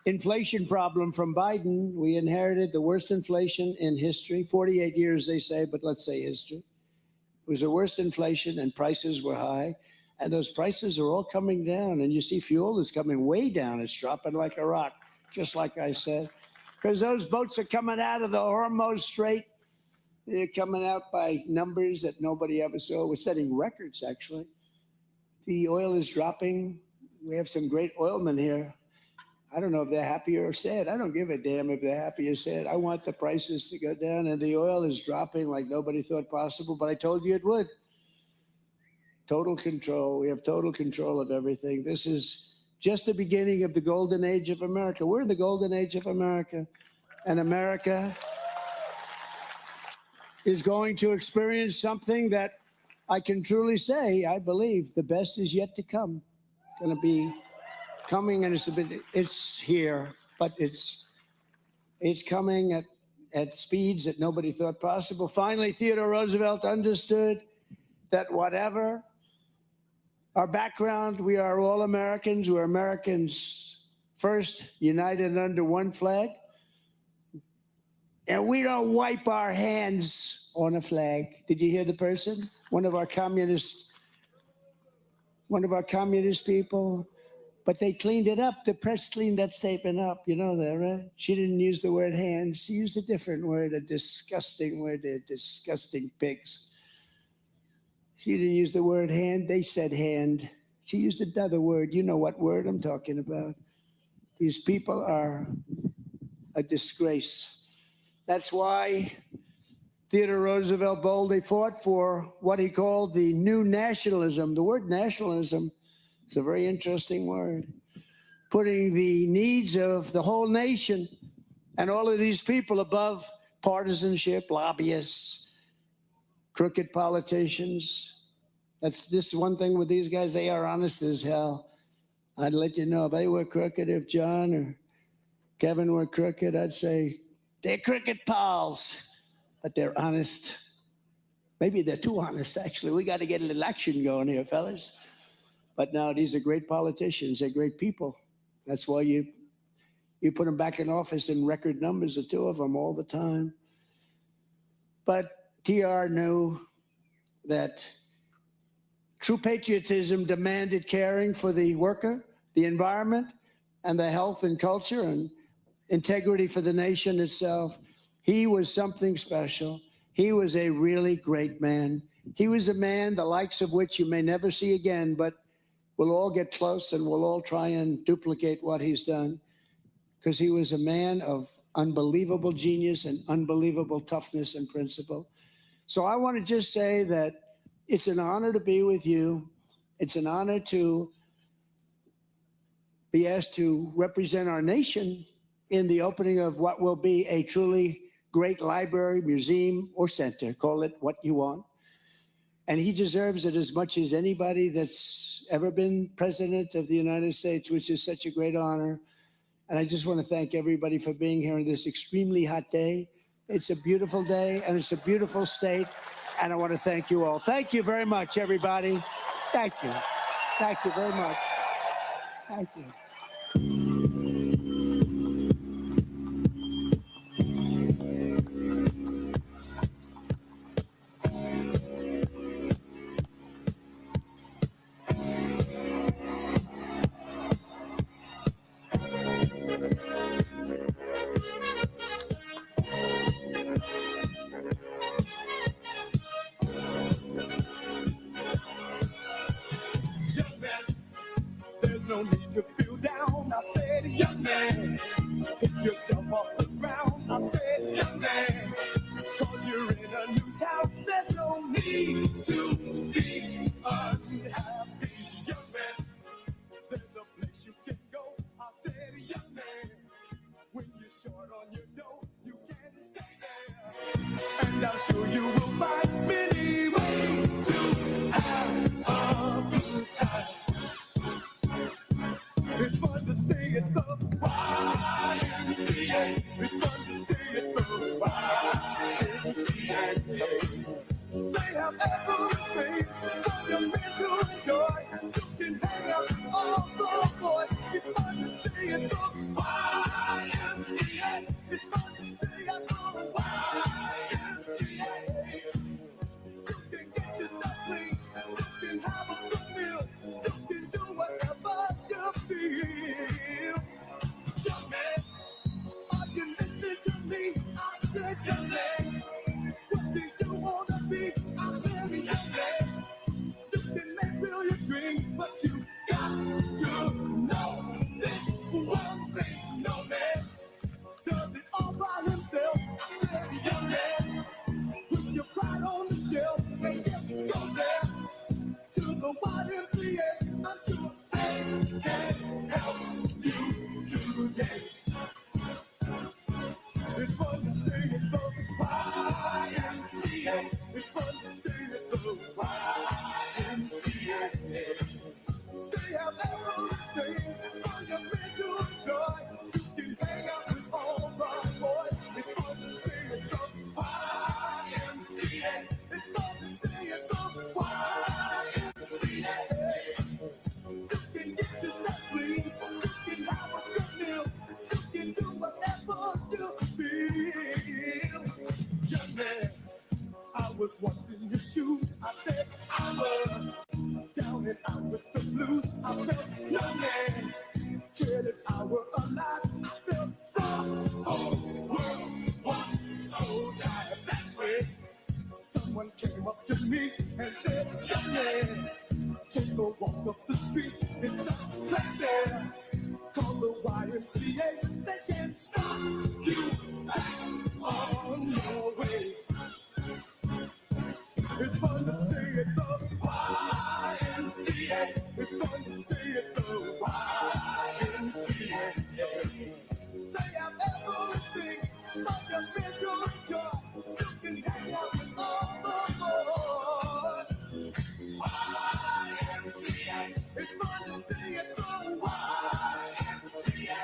inflation problem from Biden. We inherited the worst inflation in history. 48 years, they say, but let's say history. It was the worst inflation, and prices were high. And those prices are all coming down. And you see fuel is coming way down. It's dropping like a rock, just like I said. Because those boats are coming out of the Hormuz Strait. They're coming out by numbers that nobody ever saw. We're setting records, actually. The oil is dropping. We have some great oilmen here. I don't know if they're happy or sad. I don't give a damn if they're happy or sad. I want the prices to go down, and the oil is dropping like nobody thought possible, but I told you it would. Total control. We have total control of everything. This is just the beginning of the golden age of America. We're in the golden age of America. And America is going to experience something that I can truly say, I believe the best is yet to come. It's going to be coming, and it's here, but it's coming at speeds that nobody thought possible. Finally, Theodore Roosevelt understood that whatever our background, we are all Americans. We're Americans first, united under one flag. And we don't wipe our hands on a flag. Did you hear the person? One of our communist people. But they cleaned it up. The press cleaned that statement up. You know that, right? She didn't use the word hands. She used a different word, a disgusting word. They're disgusting pigs. She didn't use the word hand. They said hand. She used another word. You know what word I'm talking about. These people are a disgrace. That's why Theodore Roosevelt boldly fought for what he called the new nationalism. The word nationalism is a very interesting word. Putting the needs of the whole nation and all of these people above partisanship, lobbyists, crooked politicians. This one thing with these guys, they are honest as hell. I'd let you know if they were crooked, if John or Kevin were crooked, I'd say they're crooked pals, but they're honest. Maybe they're too honest, actually. We got to get an election going here, fellas. But no, these are great politicians. They're great people. That's why you put them back in office in record numbers, the two of them, all the time. But TR knew that true patriotism demanded caring for the worker, the environment, and the health and culture, and integrity for the nation itself. He was something special. He was a really great man. He was a man the likes of which you may never see again, but we'll all get close and we'll all try and duplicate what he's done, because he was a man of unbelievable genius and unbelievable toughness and principle. So I want to just say that it's an honor to be with you. It's an honor to be asked to represent our nation in the opening of what will be a truly great library, museum, or center. Call it what you want. And he deserves it as much as anybody that's ever been president of the United States, which is such a great honor. And I just want to thank everybody for being here on this extremely hot day. It's a beautiful day, and it's a beautiful state. And I want to thank you all. Thank you very much, everybody. Thank you. Thank you very much. Thank you. There's no need to feel down. I said, young man, pick yourself off the ground. I said, young man, cause you're in a new town. There's no need to be unhappy. Young man, there's a place you can go. I said, young man, when you're short on your dough, you can stay there. And I'm sure you will find many ways to have a good time. It's fun to stay at the YMCA. It's fun to stay at the YMCA. They have everything for your man to enjoy. You can hang out with all the boys. It's fun to stay at the YMCA. It's fun to stay at the YMCA. You can get yourself clean. You can have a good meal. You can do whatever you feel. Young man, are you listening to me? I said, young man, what do you want to be? I said, young man, you can make real your dreams, but you got to know this one thing. No man does it all by himself. I said, young man, put your pride on the shelf and just go there to the YMCA. I'm sure they can help you today. was once in your shoes. I said I was down and out with the blues. I felt no man. Cared if I were alive. I felt the whole world was so tired. That's when someone came up to me and said, young man, take a walk up the street. It's a place there called the YMCA. They can't stop you on your way. It's fun to stay at the YMCA. It's fun to stay at the YMCA. They have everything for your mental joy. You can hang out with all the boys. YMCA. It's fun to stay at the YMCA.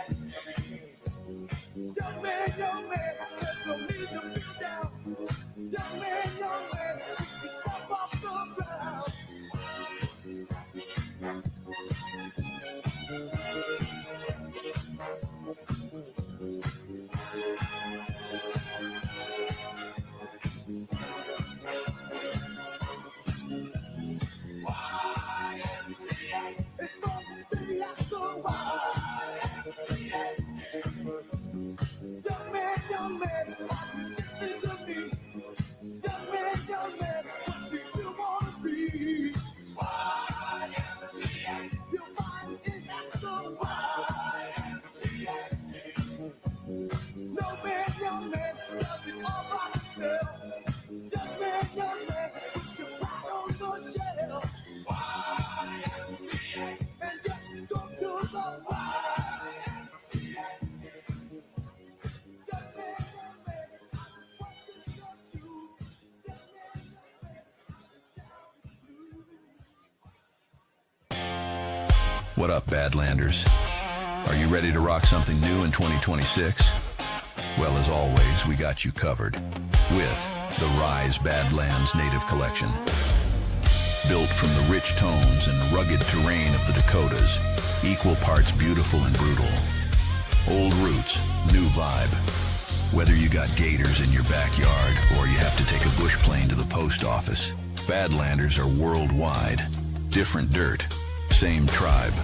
Young man, there's no need to feel down. Young man, pick yourself off the ground. YMCA. It's fun to stay at the YMCA. Young man, are you listening to me? Young man, what do you want to be? YMCA. You'll find it at the YMCA. No man, does it all by himself. Young man, put your pride on the shelf. YMCA. And just go to the YMCA. What up, Badlanders? Are you ready to rock something new in 2026? Well, as always, we got you covered with the Rise Badlands Native Collection. Built from the rich tones and rugged terrain of the Dakotas, equal parts beautiful and brutal. Old roots, new vibe. Whether you got gators in your backyard or you have to take a bush plane to the post office, Badlanders are worldwide. Different dirt, same tribe.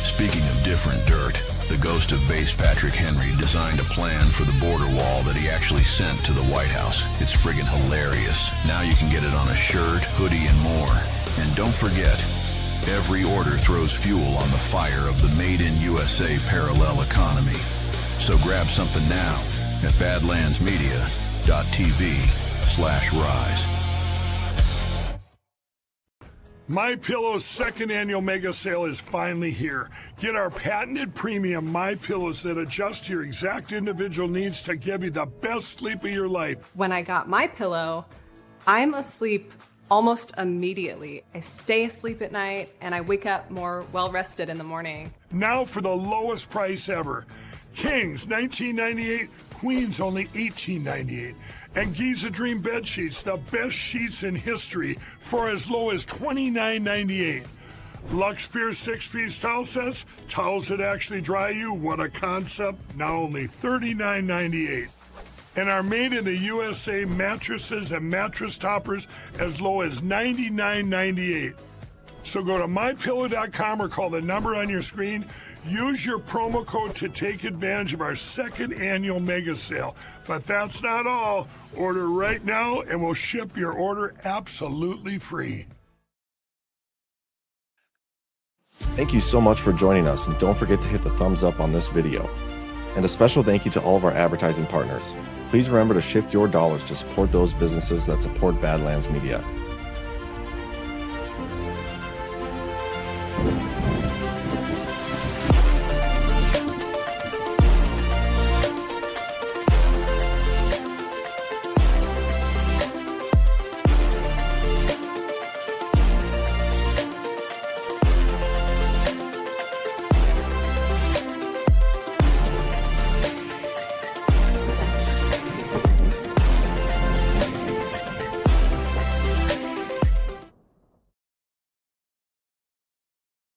Speaking of different dirt, the ghost of Base Patrick Henry designed a plan for the border wall that he actually sent to the White House. It's friggin' hilarious. Now you can get it on a shirt, hoodie, and more. And don't forget, every order throws fuel on the fire of the Made in USA parallel economy. So grab something now at badlandsmedia.tv/rise. MyPillow's second annual mega sale is finally here. Get our patented premium MyPillows that adjust to your exact individual needs to give you the best sleep of your life. When I got MyPillow, I'm asleep almost immediately. I stay asleep at night and I wake up more well-rested in the morning. Now for the lowest price ever. Kings, $19.98. Queens, only $18.98. And Giza Dream bed sheets, the best sheets in history, for as low as $29.98. Lux Pure 6-piece towel sets, towels that actually dry you. What a concept! Now only $39.98. And our made in the USA mattresses and mattress toppers as low as $99.98. So go to mypillow.com or call the number on your screen. Use your promo code to take advantage of our second annual mega sale. But that's not all. Order right now and we'll ship your order absolutely free. Thank you so much for joining us, and don't forget to hit the thumbs up on this video. And a special thank you to all of our advertising partners. Please remember to shift your dollars to support those businesses that support Badlands Media.